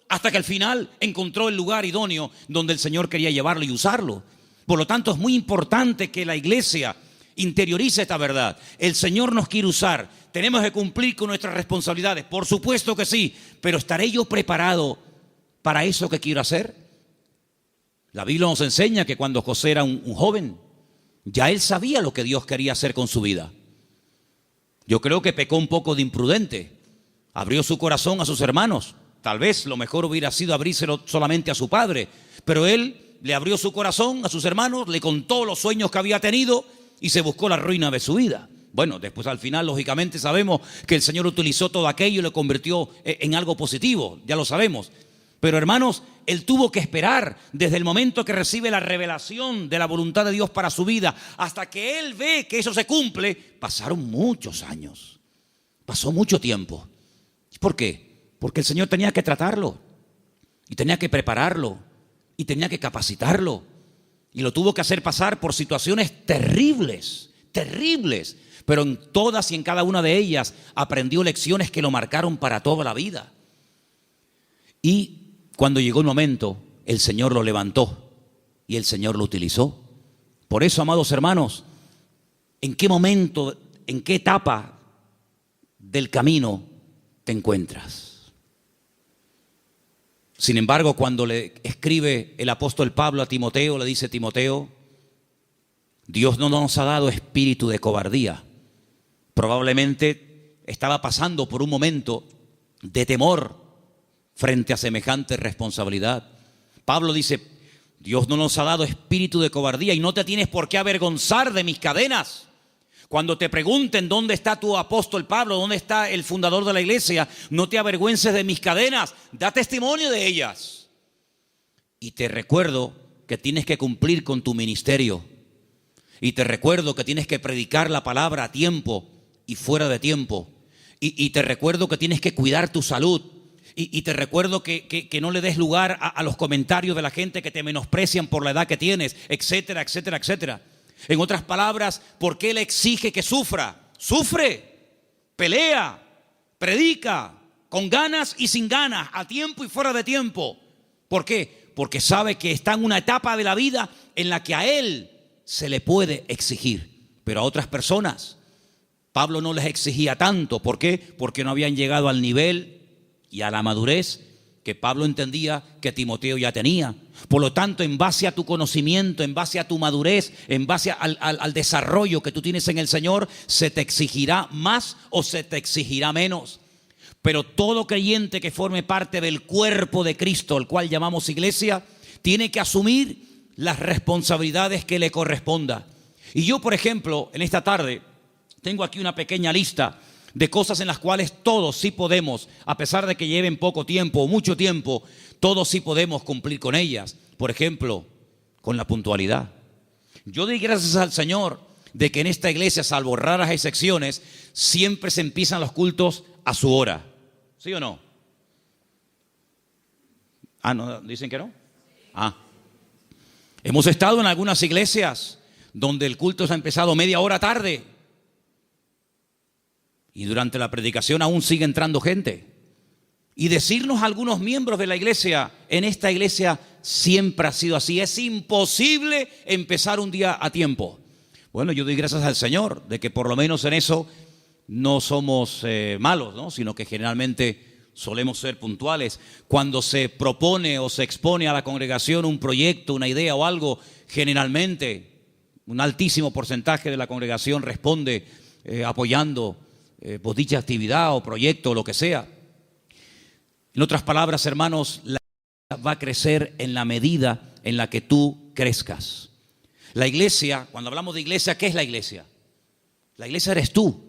hasta que al final encontró el lugar idóneo donde el Señor quería llevarlo y usarlo. Por lo tanto, es muy importante que la iglesia interiorice esta verdad. El Señor nos quiere usar. Tenemos que cumplir con nuestras responsabilidades. Por supuesto que sí. Pero ¿estaré yo preparado para eso que quiero hacer? La Biblia nos enseña que cuando José era un joven, ya él sabía lo que Dios quería hacer con su vida. Yo creo que pecó un poco de imprudente. Abrió su corazón a sus hermanos. Tal vez lo mejor hubiera sido abrírselo solamente a su padre. Pero él le abrió su corazón a sus hermanos, le contó los sueños que había tenido y se buscó la ruina de su vida. Bueno, después al final, lógicamente, sabemos que el Señor utilizó todo aquello y lo convirtió en algo positivo. Ya lo sabemos. Pero hermanos, él tuvo que esperar desde el momento que recibe la revelación de la voluntad de Dios para su vida hasta que él ve que eso se cumple. Pasaron muchos años, pasó mucho tiempo. ¿Por qué? Porque el Señor tenía que tratarlo y tenía que prepararlo y tenía que capacitarlo y lo tuvo que hacer pasar por situaciones terribles, terribles. Pero en todas y en cada una de ellas aprendió lecciones que lo marcaron para toda la vida. Y cuando llegó el momento, el Señor lo levantó y el Señor lo utilizó. Por eso, amados hermanos, ¿en qué momento, en qué etapa del camino te encuentras? Sin embargo, cuando le escribe el apóstol Pablo a Timoteo, le dice: Timoteo, Dios no nos ha dado espíritu de cobardía. Probablemente estaba pasando por un momento de temor frente a semejante responsabilidad. Pablo dice: Dios no nos ha dado espíritu de cobardía y no te tienes por qué avergonzar de mis cadenas. Cuando te pregunten dónde está tu apóstol Pablo, dónde está el fundador de la iglesia, no te avergüences de mis cadenas, da testimonio de ellas. Y te recuerdo que tienes que cumplir con tu ministerio. Y te recuerdo que tienes que predicar la palabra a tiempo y fuera de tiempo. Y te recuerdo que tienes que cuidar tu salud. Y te recuerdo que no le des lugar a los comentarios de la gente que te menosprecian por la edad que tienes, etcétera, etcétera, etcétera. En otras palabras, ¿por qué le exige que sufra? Sufre, pelea, predica, con ganas y sin ganas, a tiempo y fuera de tiempo. ¿Por qué? Porque sabe que está en una etapa de la vida en la que a él se le puede exigir, pero a otras personas Pablo no les exigía tanto. ¿Por qué? Porque no habían llegado al nivel y a la madurez que Pablo entendía que Timoteo ya tenía. Por lo tanto, en base a tu conocimiento, en base a tu madurez, en base al desarrollo que tú tienes en el Señor, se te exigirá más o se te exigirá menos. Pero todo creyente que forme parte del cuerpo de Cristo, el cual llamamos iglesia, tiene que asumir las responsabilidades que le corresponda. Y yo, por ejemplo, en esta tarde tengo aquí una pequeña lista de cosas en las cuales todos sí podemos, a pesar de que lleven poco tiempo o mucho tiempo, todos sí podemos cumplir con ellas. Por ejemplo, con la puntualidad. Yo doy gracias al Señor de que en esta iglesia, salvo raras excepciones, siempre se empiezan los cultos a su hora. ¿Sí o no? ¿No? ¿Dicen que no? Hemos estado en algunas iglesias donde el culto se ha empezado media hora tarde. Y durante la predicación aún sigue entrando gente. Y decirnos a algunos miembros de la iglesia: en esta iglesia siempre ha sido así, es imposible empezar un día a tiempo. Bueno, yo doy gracias al Señor de que por lo menos en eso no somos malos, ¿no? Sino que generalmente solemos ser puntuales. Cuando se propone o se expone a la congregación un proyecto, una idea o algo, generalmente un altísimo porcentaje de la congregación responde apoyando por dicha actividad o proyecto o lo que sea. En otras palabras, hermanos, la iglesia va a crecer en la medida en la que tú crezcas. La iglesia, cuando hablamos de iglesia, ¿qué es la iglesia? La iglesia eres tú,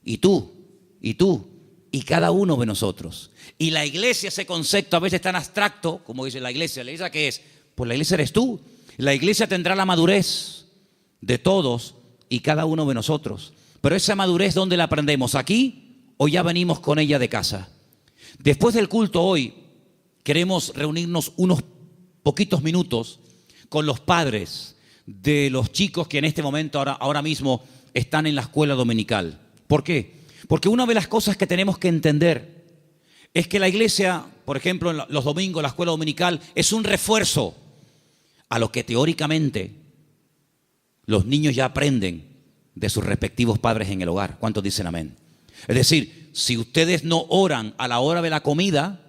y tú, y tú, y cada uno de nosotros. Y la iglesia, ese concepto a veces tan abstracto, como dice la iglesia ¿qué es? Pues la iglesia eres tú. La iglesia tendrá la madurez de todos y cada uno de nosotros. Pero esa madurez, ¿dónde la aprendemos? ¿Aquí o ya venimos con ella de casa? Después del culto hoy, queremos reunirnos unos poquitos minutos con los padres de los chicos que en este momento, ahora mismo, están en la escuela dominical. ¿Por qué? Porque una de las cosas que tenemos que entender es que la iglesia, por ejemplo, en los domingos, la escuela dominical, es un refuerzo a lo que teóricamente los niños ya aprenden de sus respectivos padres en el hogar. ¿Cuántos dicen amén? Es decir, si ustedes no oran a la hora de la comida,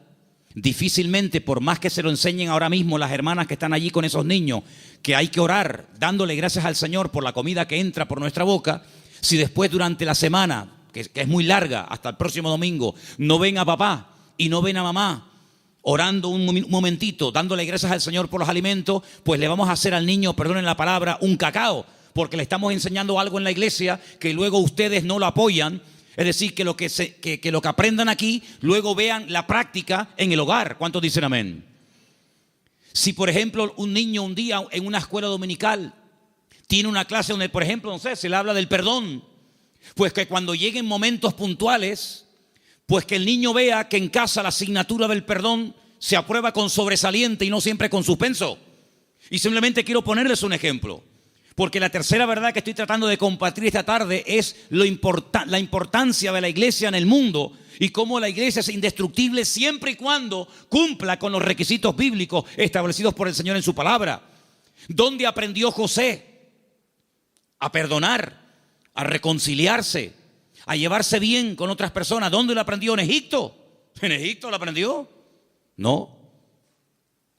Difícilmente, por más que se lo enseñen ahora mismo las hermanas que están allí con esos niños, que hay que orar dándole gracias al Señor por la comida que entra por nuestra boca, si después durante la semana, que es muy larga, hasta el próximo domingo, no ven a papá y no ven a mamá orando un momentito, dándole gracias al Señor por los alimentos, pues le vamos a hacer al niño, perdonen la palabra, un cacao, porque le estamos enseñando algo en la iglesia que luego ustedes no lo apoyan. Es decir, que lo que aprendan aquí, luego vean la práctica en el hogar. ¿Cuántos dicen amén? Si, por ejemplo, un niño un día en una escuela dominical tiene una clase donde, por ejemplo, no sé, se le habla del perdón, pues que cuando lleguen momentos puntuales, pues que el niño vea que en casa la asignatura del perdón se aprueba con sobresaliente y no siempre con suspenso. Y simplemente quiero ponerles un ejemplo. Porque la tercera verdad que estoy tratando de compartir esta tarde es la importancia de la iglesia en el mundo y cómo la iglesia es indestructible siempre y cuando cumpla con los requisitos bíblicos establecidos por el Señor en su palabra. ¿Dónde aprendió José a perdonar, a reconciliarse, a llevarse bien con otras personas? ¿Dónde lo aprendió? ¿En Egipto? ¿En Egipto lo aprendió? No,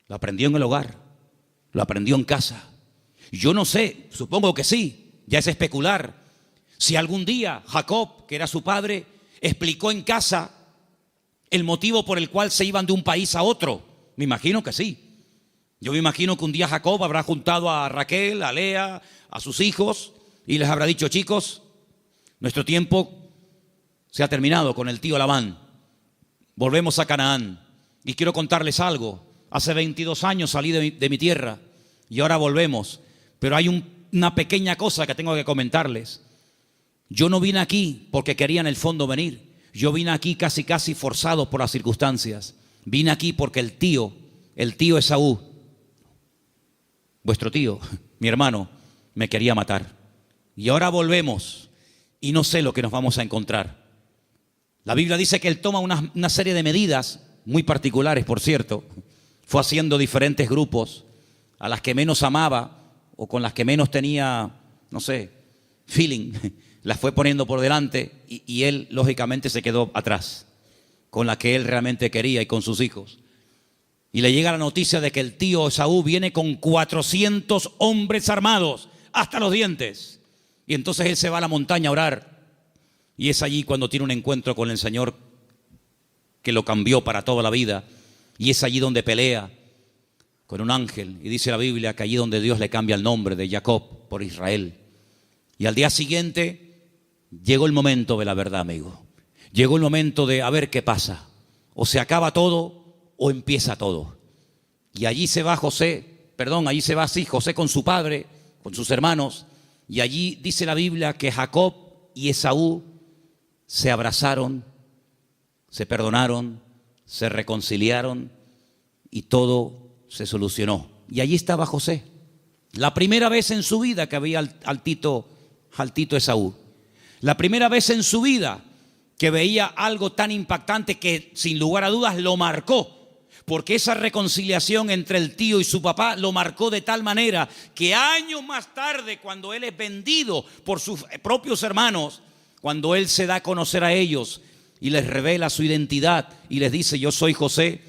lo aprendió en el hogar, lo aprendió en casa. Yo no sé, supongo que sí, ya es especular. Si algún día Jacob, que era su padre, explicó en casa el motivo por el cual se iban de un país a otro. Me imagino que sí. Yo me imagino que un día Jacob habrá juntado a Raquel, a Lea, a sus hijos y les habrá dicho: chicos, nuestro tiempo se ha terminado con el tío Labán. Volvemos a Canaán. Y quiero contarles algo. Hace 22 años salí de mi tierra y ahora volvemos. Pero hay una pequeña cosa que tengo que comentarles. Yo no vine aquí porque quería en el fondo venir. Yo vine aquí casi forzado por las circunstancias. Vine aquí porque el tío Esaú, vuestro tío, mi hermano, me quería matar. Y ahora volvemos y no sé lo que nos vamos a encontrar. La Biblia dice que él toma una serie de medidas muy particulares, por cierto. Fue haciendo diferentes grupos a las que menos amaba o con las que menos tenía, no sé, feeling, las fue poniendo por delante y él lógicamente se quedó atrás, con la que él realmente quería y con sus hijos. Y le llega la noticia de que el tío Esaú viene con 400 hombres armados hasta los dientes. Y entonces él se va a la montaña a orar. Y es allí cuando tiene un encuentro con el Señor que lo cambió para toda la vida. Y es allí donde pelea con un ángel, y dice la Biblia que allí donde Dios le cambia el nombre de Jacob por Israel. Y al día siguiente llegó el momento de la verdad, amigo. Llegó el momento de a ver qué pasa. O se acaba todo o empieza todo. Y allí se va José con su padre, con sus hermanos. Y allí dice la Biblia que Jacob y Esaú se abrazaron, se perdonaron, se reconciliaron y todo se solucionó. Y allí estaba José, la primera vez en su vida que veía al tito Esaú, la primera vez en su vida que veía algo tan impactante que sin lugar a dudas lo marcó, porque esa reconciliación entre el tío y su papá lo marcó de tal manera que años más tarde, cuando él es vendido por sus propios hermanos, cuando él se da a conocer a ellos y les revela su identidad y les dice: yo soy José,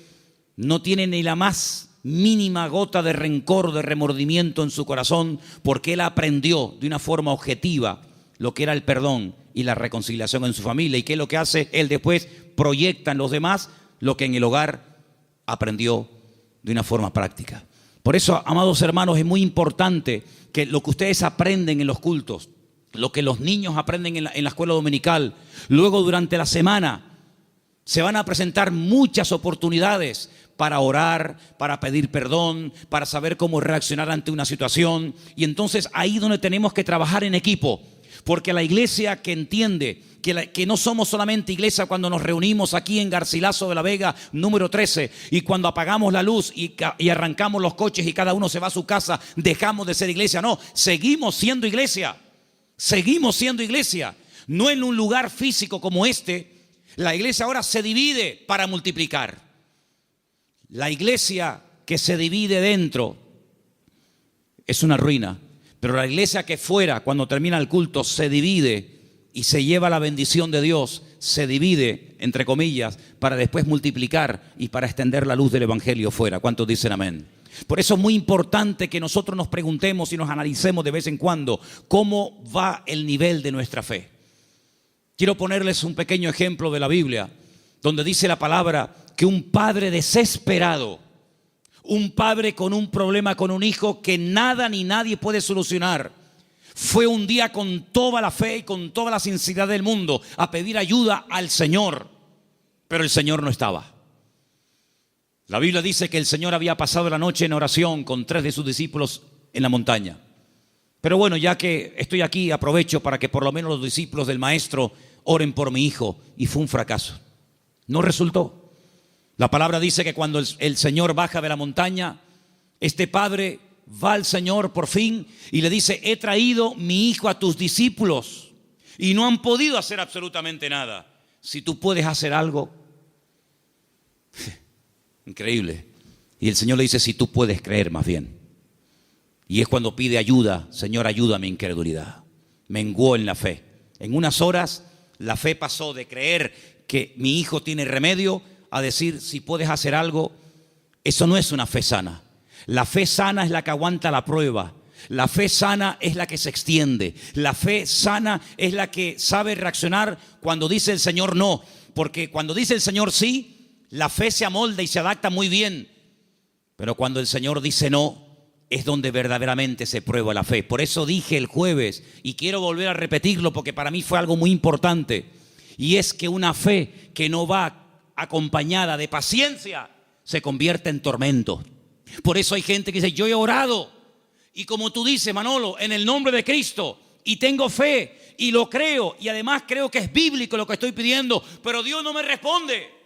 no tiene ni la más mínima gota de rencor, de remordimiento en su corazón, porque él aprendió de una forma objetiva lo que era el perdón y la reconciliación en su familia. ¿Y qué es lo que hace? Él después proyecta en los demás lo que en el hogar aprendió de una forma práctica. Por eso, amados hermanos, es muy importante que lo que ustedes aprenden en los cultos, lo que los niños aprenden en la escuela dominical, luego durante la semana se van a presentar muchas oportunidades para orar, para pedir perdón, para saber cómo reaccionar ante una situación. Y entonces ahí donde tenemos que trabajar en equipo, porque la iglesia que entiende que no somos solamente iglesia cuando nos reunimos aquí en Garcilaso de la Vega número 13 y cuando apagamos la luz y arrancamos los coches y cada uno se va a su casa, dejamos de ser iglesia. No, seguimos siendo iglesia, no en un lugar físico como este. La iglesia ahora se divide para multiplicar. La iglesia que se divide dentro es una ruina, pero la iglesia que fuera, cuando termina el culto, se divide, y se lleva la bendición de Dios, se divide, entre comillas, para después multiplicar y para extender la luz del evangelio fuera. ¿Cuántos dicen amén? Por eso es muy importante que nosotros nos preguntemos y nos analicemos de vez en cuando cómo va el nivel de nuestra fe. Quiero ponerles un pequeño ejemplo de la Biblia, donde dice la palabra que un padre desesperado, un padre con un problema con un hijo que nada ni nadie puede solucionar, fue un día con toda la fe y con toda la sinceridad del mundo a pedir ayuda al Señor, pero el Señor no estaba. La Biblia dice que el Señor había pasado la noche en oración con 3 de sus discípulos en la montaña. Pero bueno, ya que estoy aquí, aprovecho para que por lo menos los discípulos del maestro oren por mi hijo, y fue un fracaso. No resultó. La palabra dice que cuando el Señor baja de la montaña, este padre va al Señor por fin y le dice: he traído mi hijo a tus discípulos y no han podido hacer absolutamente nada. Si tú puedes hacer algo. Increíble. Y el Señor le dice: si tú puedes creer más bien. Y es cuando pide ayuda: Señor, ayuda a mi incredulidad. Menguó en la fe. En unas horas la fe pasó de creer que mi hijo tiene remedio a decir: si puedes hacer algo. Eso no es una fe sana. La fe sana es la que aguanta la prueba. La fe sana es la que se extiende. La fe sana es la que sabe reaccionar cuando dice el Señor no. Porque cuando dice el Señor sí, la fe se amolda y se adapta muy bien. Pero cuando el Señor dice no, es donde verdaderamente se prueba la fe. Por eso dije el jueves, y quiero volver a repetirlo porque para mí fue algo muy importante, y es que una fe que no va acompañada de paciencia se convierte en tormento. Por eso hay gente que dice: yo he orado, y como tú dices, Manolo, en el nombre de Cristo, y tengo fe, y lo creo, y además creo que es bíblico lo que estoy pidiendo, pero Dios no me responde.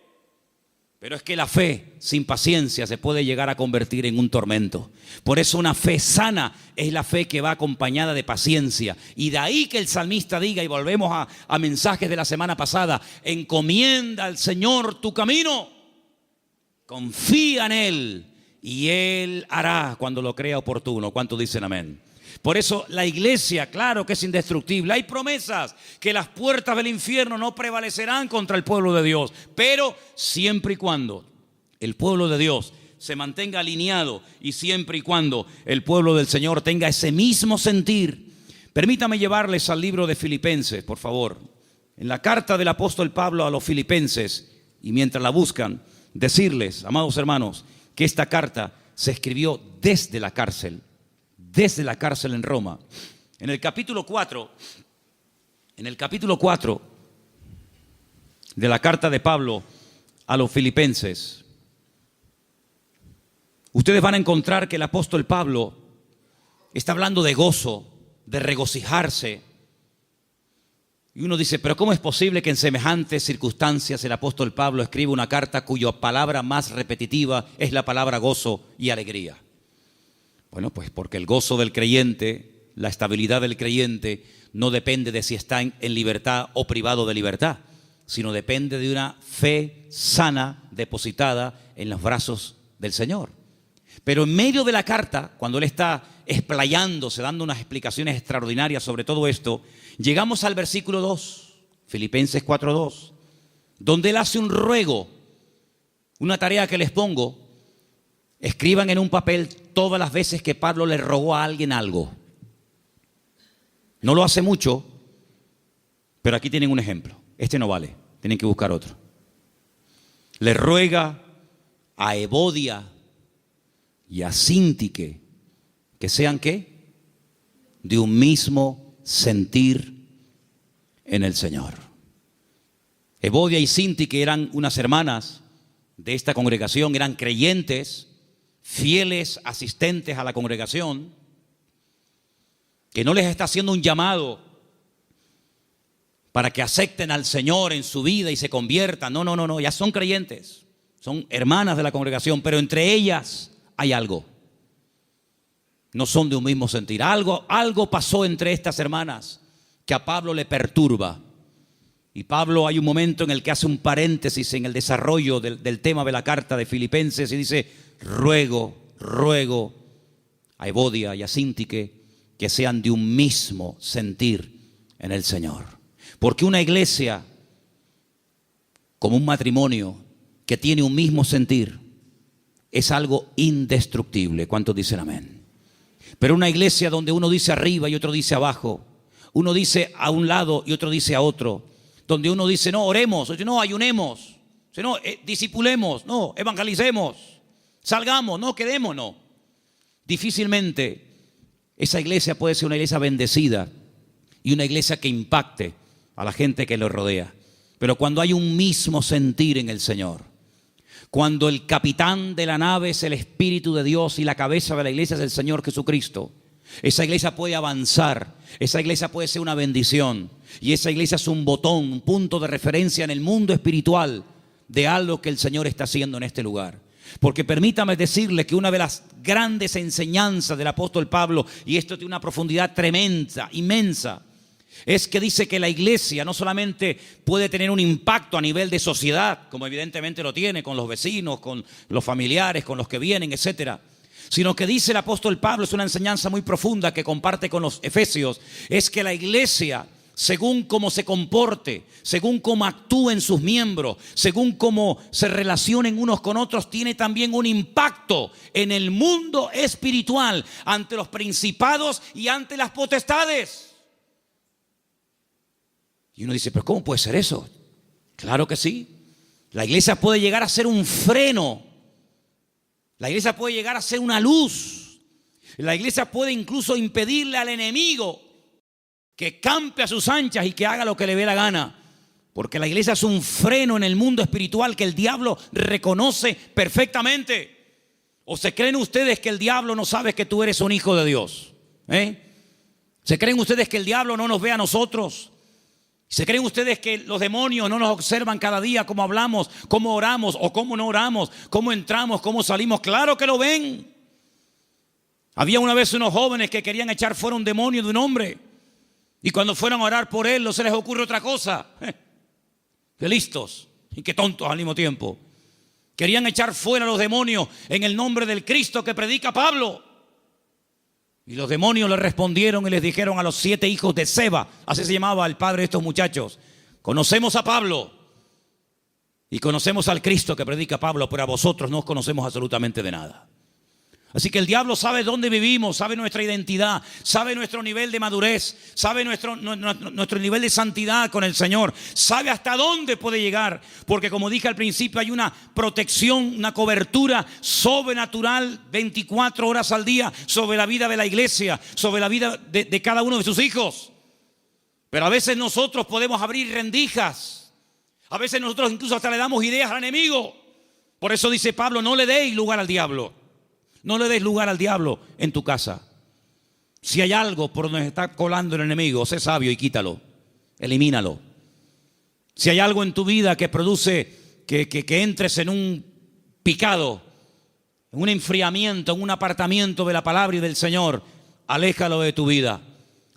Pero es que la fe sin paciencia se puede llegar a convertir en un tormento. Por eso una fe sana es la fe que va acompañada de paciencia. Y de ahí que el salmista diga, y volvemos a mensajes de la semana pasada: encomienda al Señor tu camino, confía en Él y Él hará cuando lo crea oportuno. ¿Cuántos dicen amén? Por eso la iglesia, claro que es indestructible. Hay promesas que las puertas del infierno no prevalecerán contra el pueblo de Dios. Pero siempre y cuando el pueblo de Dios se mantenga alineado y siempre y cuando el pueblo del Señor tenga ese mismo sentir. Permítame llevarles al libro de Filipenses, por favor. En la carta del apóstol Pablo a los Filipenses, y mientras la buscan, decirles, amados hermanos, que esta carta se escribió desde la cárcel en Roma. En el capítulo 4 de la carta de Pablo a los Filipenses, ustedes van a encontrar que el apóstol Pablo está hablando de gozo, de regocijarse. Y uno dice: pero ¿cómo es posible que en semejantes circunstancias el apóstol Pablo escriba una carta cuya palabra más repetitiva es la palabra gozo y alegría? Bueno, pues porque el gozo del creyente, la estabilidad del creyente, no depende de si está en libertad o privado de libertad, sino depende de una fe sana depositada en los brazos del Señor. Pero en medio de la carta, cuando él está explayándose, dando unas explicaciones extraordinarias sobre todo esto, llegamos al versículo 2, Filipenses 4:2, donde él hace un ruego, una tarea que les pongo: escriban en un papel todas las veces que Pablo le rogó a alguien algo. No lo hace mucho, pero aquí tienen un ejemplo. Este no vale, tienen que buscar otro. Le ruega a Evodia y a Síntique que sean ¿qué? De un mismo sentir en el Señor. Evodia y Síntique eran unas hermanas de esta congregación, eran creyentes, fieles asistentes a la congregación, que no les está haciendo un llamado para que acepten al Señor en su vida y se conviertan. No, ya son creyentes, son hermanas de la congregación, pero entre ellas hay algo. No son de un mismo sentir. Algo pasó entre estas hermanas que a Pablo le perturba. Y Pablo, hay un momento en el que hace un paréntesis en el desarrollo del tema de la carta de Filipenses y dice: ruego a Evodia y a Síntique que sean de un mismo sentir en el Señor. Porque una iglesia, como un matrimonio que tiene un mismo sentir, es algo indestructible. ¿Cuántos dicen amén? Pero una iglesia donde uno dice arriba y otro dice abajo, uno dice a un lado y otro dice a otro, donde uno dice no, oremos, otro, no, ayunemos, no, discipulemos, no, evangelicemos, salgamos, no, quedémonos. Difícilmente esa iglesia puede ser una iglesia bendecida y una iglesia que impacte a la gente que lo rodea. Pero cuando hay un mismo sentir en el Señor, cuando el capitán de la nave es el Espíritu de Dios y la cabeza de la iglesia es el Señor Jesucristo, esa iglesia puede avanzar, esa iglesia puede ser una bendición y esa iglesia es un botón, un punto de referencia en el mundo espiritual de algo que el Señor está haciendo en este lugar. Porque permítame decirle que una de las grandes enseñanzas del apóstol Pablo, y esto tiene una profundidad tremenda, inmensa, es que dice que la iglesia no solamente puede tener un impacto a nivel de sociedad, como evidentemente lo tiene con los vecinos, con los familiares, con los que vienen, etcétera, sino que dice el apóstol Pablo, es una enseñanza muy profunda que comparte con los efesios, es que la iglesia, según cómo se comporte, según cómo actúen sus miembros, según cómo se relacionen unos con otros, tiene también un impacto en el mundo espiritual, ante los principados y ante las potestades. Y uno dice, pero ¿cómo puede ser eso? Claro que sí. La iglesia puede llegar a ser un freno. La iglesia puede llegar a ser una luz. La iglesia puede incluso impedirle al enemigo que campe a sus anchas y que haga lo que le dé la gana. Porque la iglesia es un freno en el mundo espiritual que el diablo reconoce perfectamente. ¿O se creen ustedes que el diablo no sabe que tú eres un hijo de Dios? ¿Se creen ustedes que el diablo no nos ve a nosotros? ¿Se creen ustedes que los demonios no nos observan cada día cómo hablamos, cómo oramos o cómo no oramos, cómo entramos, cómo salimos? Claro que lo ven. Había una vez unos jóvenes que querían echar fuera un demonio de un hombre y cuando fueron a orar por él no se les ocurre otra cosa. Qué listos y qué tontos al mismo tiempo. Querían echar fuera los demonios en el nombre del Cristo que predica Pablo. Y los demonios le respondieron y les dijeron a los 7 hijos de Seba, así se llamaba el padre de estos muchachos: conocemos a Pablo y conocemos al Cristo que predica Pablo, pero a vosotros no os conocemos absolutamente de nada. Así que el diablo sabe dónde vivimos, sabe nuestra identidad, sabe nuestro nivel de madurez, sabe nuestro nivel de santidad con el Señor, sabe hasta dónde puede llegar, porque como dije al principio, hay una protección, una cobertura sobrenatural 24 horas al día sobre la vida de la iglesia, sobre la vida de cada uno de sus hijos. Pero a veces nosotros podemos abrir rendijas, a veces nosotros incluso hasta le damos ideas al enemigo. Por eso dice Pablo, no le deis lugar al diablo. No le des lugar al diablo en tu casa. Si hay algo por donde está colando el enemigo, sé sabio y quítalo, elimínalo. Si hay algo en tu vida que produce que entres en un picado, en un enfriamiento, en un apartamiento de la palabra y del Señor, aléjalo de tu vida.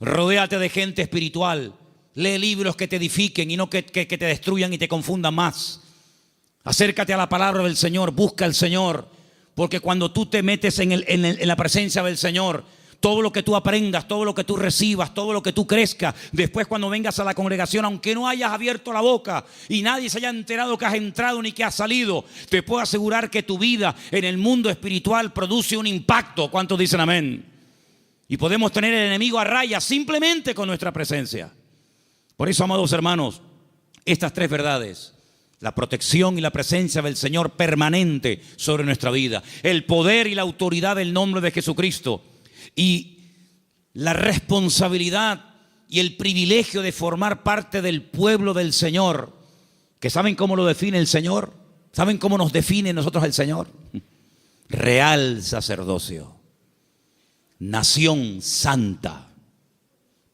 Rodéate de gente espiritual. Lee libros que te edifiquen y no que te destruyan y te confundan más. Acércate a la palabra del Señor, busca al Señor. Porque cuando tú te metes en la presencia del Señor, todo lo que tú aprendas, todo lo que tú recibas, todo lo que tú crezcas, después cuando vengas a la congregación, aunque no hayas abierto la boca y nadie se haya enterado que has entrado ni que has salido, te puedo asegurar que tu vida en el mundo espiritual produce un impacto. ¿Cuántos dicen amén? Y podemos tener el enemigo a raya simplemente con nuestra presencia. Por eso, amados hermanos, estas 3 verdades: la protección y la presencia del Señor permanente sobre nuestra vida, el poder y la autoridad del nombre de Jesucristo, y la responsabilidad y el privilegio de formar parte del pueblo del Señor, que ¿saben cómo lo define el Señor? ¿Saben cómo nos define nosotros el Señor? Real sacerdocio, nación santa,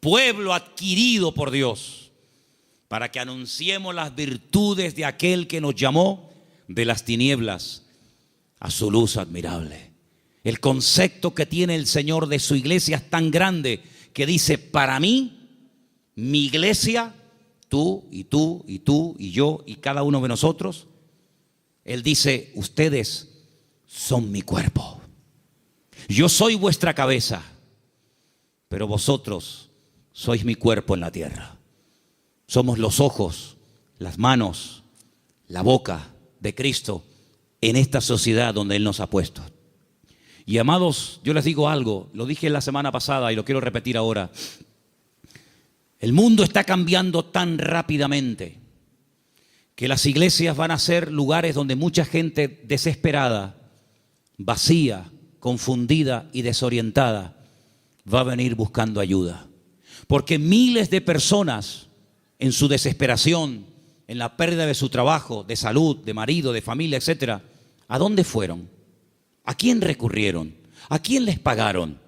pueblo adquirido por Dios, para que anunciemos las virtudes de aquel que nos llamó de las tinieblas a su luz admirable. El concepto que tiene el Señor de su iglesia es tan grande que dice: para mí, mi iglesia, tú y tú y tú y yo y cada uno de nosotros, Él dice: ustedes son mi cuerpo. Yo soy vuestra cabeza, pero vosotros sois mi cuerpo en la tierra. Somos los ojos, las manos, la boca de Cristo en esta sociedad donde Él nos ha puesto. Y amados, yo les digo algo, lo dije la semana pasada y lo quiero repetir ahora. El mundo está cambiando tan rápidamente que las iglesias van a ser lugares donde mucha gente desesperada, vacía, confundida y desorientada va a venir buscando ayuda. Porque miles de personas en su desesperación, en la pérdida de su trabajo, de salud, de marido, de familia, etcétera, ¿a dónde fueron? ¿A quién recurrieron? ¿A quién les pagaron?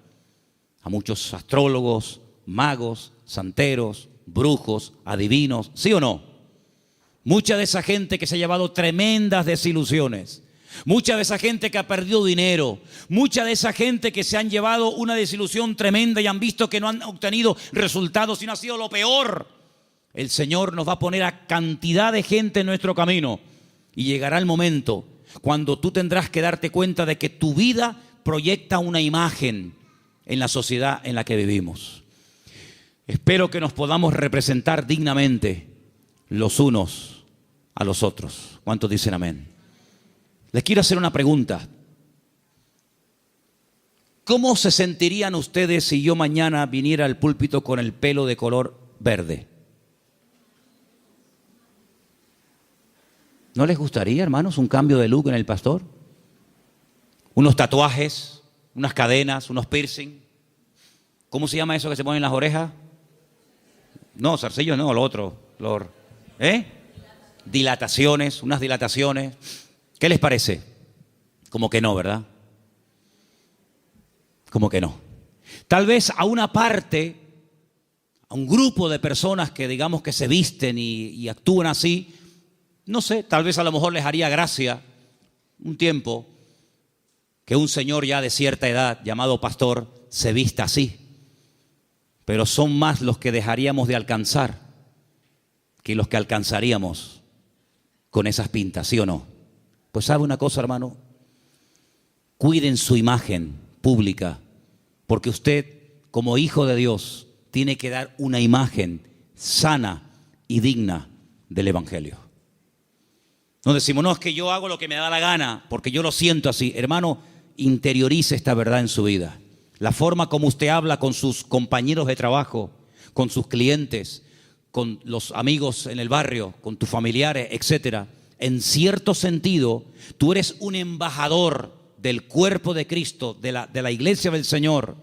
A muchos astrólogos, magos, santeros, brujos, adivinos, ¿sí o no? Mucha de esa gente que se ha llevado tremendas desilusiones, mucha de esa gente que ha perdido dinero, mucha de esa gente que se han llevado una desilusión tremenda y han visto que no han obtenido resultados, sino ha sido lo peor. El Señor nos va a poner a cantidad de gente en nuestro camino y llegará el momento cuando tú tendrás que darte cuenta de que tu vida proyecta una imagen en la sociedad en la que vivimos. Espero que nos podamos representar dignamente los unos a los otros. ¿Cuántos dicen amén? Les quiero hacer una pregunta. ¿Cómo se sentirían ustedes si yo mañana viniera al púlpito con el pelo de color verde? ¿No les gustaría, hermanos, un cambio de look en el pastor? Unos tatuajes, unas cadenas, unos piercing. ¿Cómo se llama eso que se pone en las orejas? No, zarcillos no, lo otro. Dilataciones, unas dilataciones. ¿Qué les parece? Como que no, ¿verdad? Como que no. Tal vez a una parte, a un grupo de personas que digamos que se visten y actúan así, no sé, tal vez a lo mejor les haría gracia un tiempo que un señor ya de cierta edad llamado pastor se vista así. Pero son más los que dejaríamos de alcanzar que los que alcanzaríamos con esas pintas, ¿sí o no? Pues sabe una cosa, hermano, cuiden su imagen pública, porque usted como hijo de Dios tiene que dar una imagen sana y digna del Evangelio. No decimos, no, es que yo hago lo que me da la gana, porque yo lo siento así. Hermano, interiorice esta verdad en su vida. La forma como usted habla con sus compañeros de trabajo, con sus clientes, con los amigos en el barrio, con tus familiares, etcétera. En cierto sentido, tú eres un embajador del cuerpo de Cristo, de la iglesia del Señor,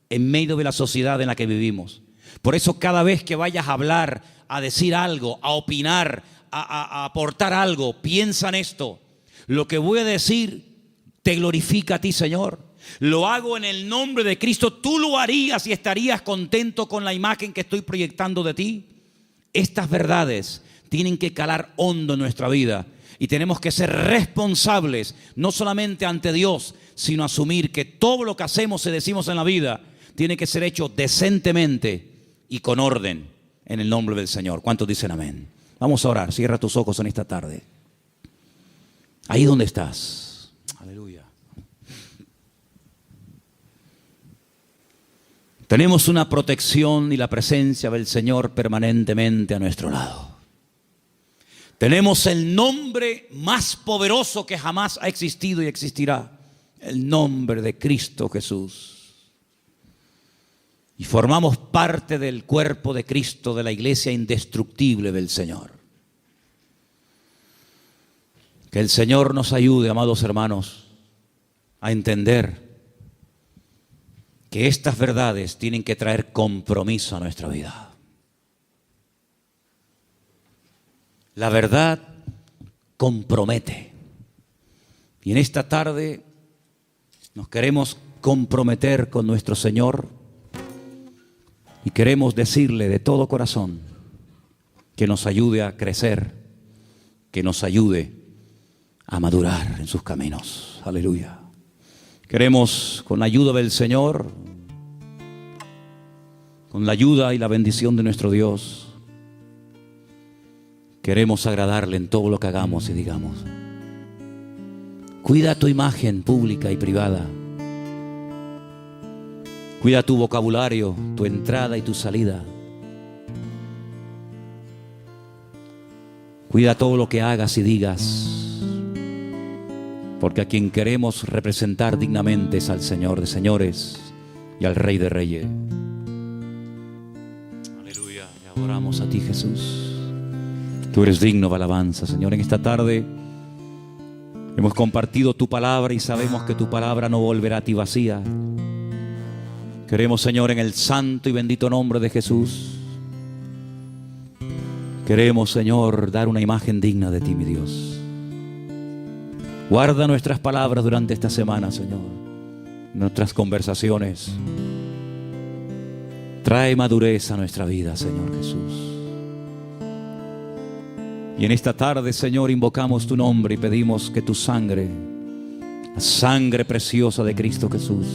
en medio de la sociedad en la que vivimos. Por eso cada vez que vayas a hablar, a decir algo, a opinar, a aportar algo, piensa en esto. Lo que voy a decir te glorifica a ti, Señor. Lo hago en el nombre de Cristo. Tú lo harías y estarías contento con la imagen que estoy proyectando de ti. Estas verdades tienen que calar hondo en nuestra vida y tenemos que ser responsables, no solamente ante Dios, sino asumir que todo lo que hacemos y decimos en la vida tiene que ser hecho decentemente y con orden en el nombre del Señor. ¿Cuántos dicen amén? Vamos a orar. Cierra tus ojos en esta tarde. Ahí donde estás. Aleluya. Tenemos una protección y la presencia del Señor permanentemente a nuestro lado. Tenemos el nombre más poderoso que jamás ha existido y existirá. El nombre de Cristo Jesús. Y formamos parte del cuerpo de Cristo, de la iglesia indestructible del Señor. Que el Señor nos ayude, amados hermanos, a entender que estas verdades tienen que traer compromiso a nuestra vida. La verdad compromete. Y en esta tarde nos queremos comprometer con nuestro Señor y queremos decirle de todo corazón que nos ayude a crecer, que nos ayude a madurar en sus caminos. Aleluya. Queremos, con la ayuda del Señor, con la ayuda y la bendición de nuestro Dios, queremos agradarle en todo lo que hagamos y digamos. Cuida tu imagen pública y privada. Cuida tu vocabulario, tu entrada y tu salida. Cuida todo lo que hagas y digas, porque a quien queremos representar dignamente es al Señor de señores y al Rey de reyes. Aleluya, y adoramos a ti, Jesús. Tú eres digno de alabanza, Señor. En esta tarde hemos compartido tu palabra y sabemos que tu palabra no volverá a ti vacía. Queremos, Señor, en el santo y bendito nombre de Jesús, queremos, Señor, dar una imagen digna de ti, mi Dios. Guarda nuestras palabras durante esta semana, Señor, nuestras conversaciones. Trae madurez a nuestra vida, Señor Jesús. Y en esta tarde, Señor, invocamos tu nombre y pedimos que tu sangre, la sangre preciosa de Cristo Jesús,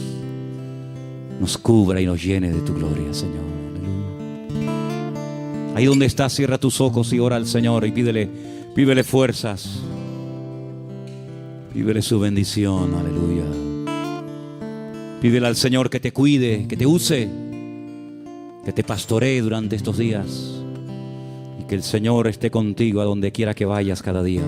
nos cubra y nos llene de tu gloria, Señor. Aleluya. Ahí donde estás, cierra tus ojos y ora al Señor y pídele fuerzas. Pídele su bendición, aleluya. Pídele al Señor que te cuide, que te use, que te pastoree durante estos días. Y que el Señor esté contigo a donde quiera que vayas cada día.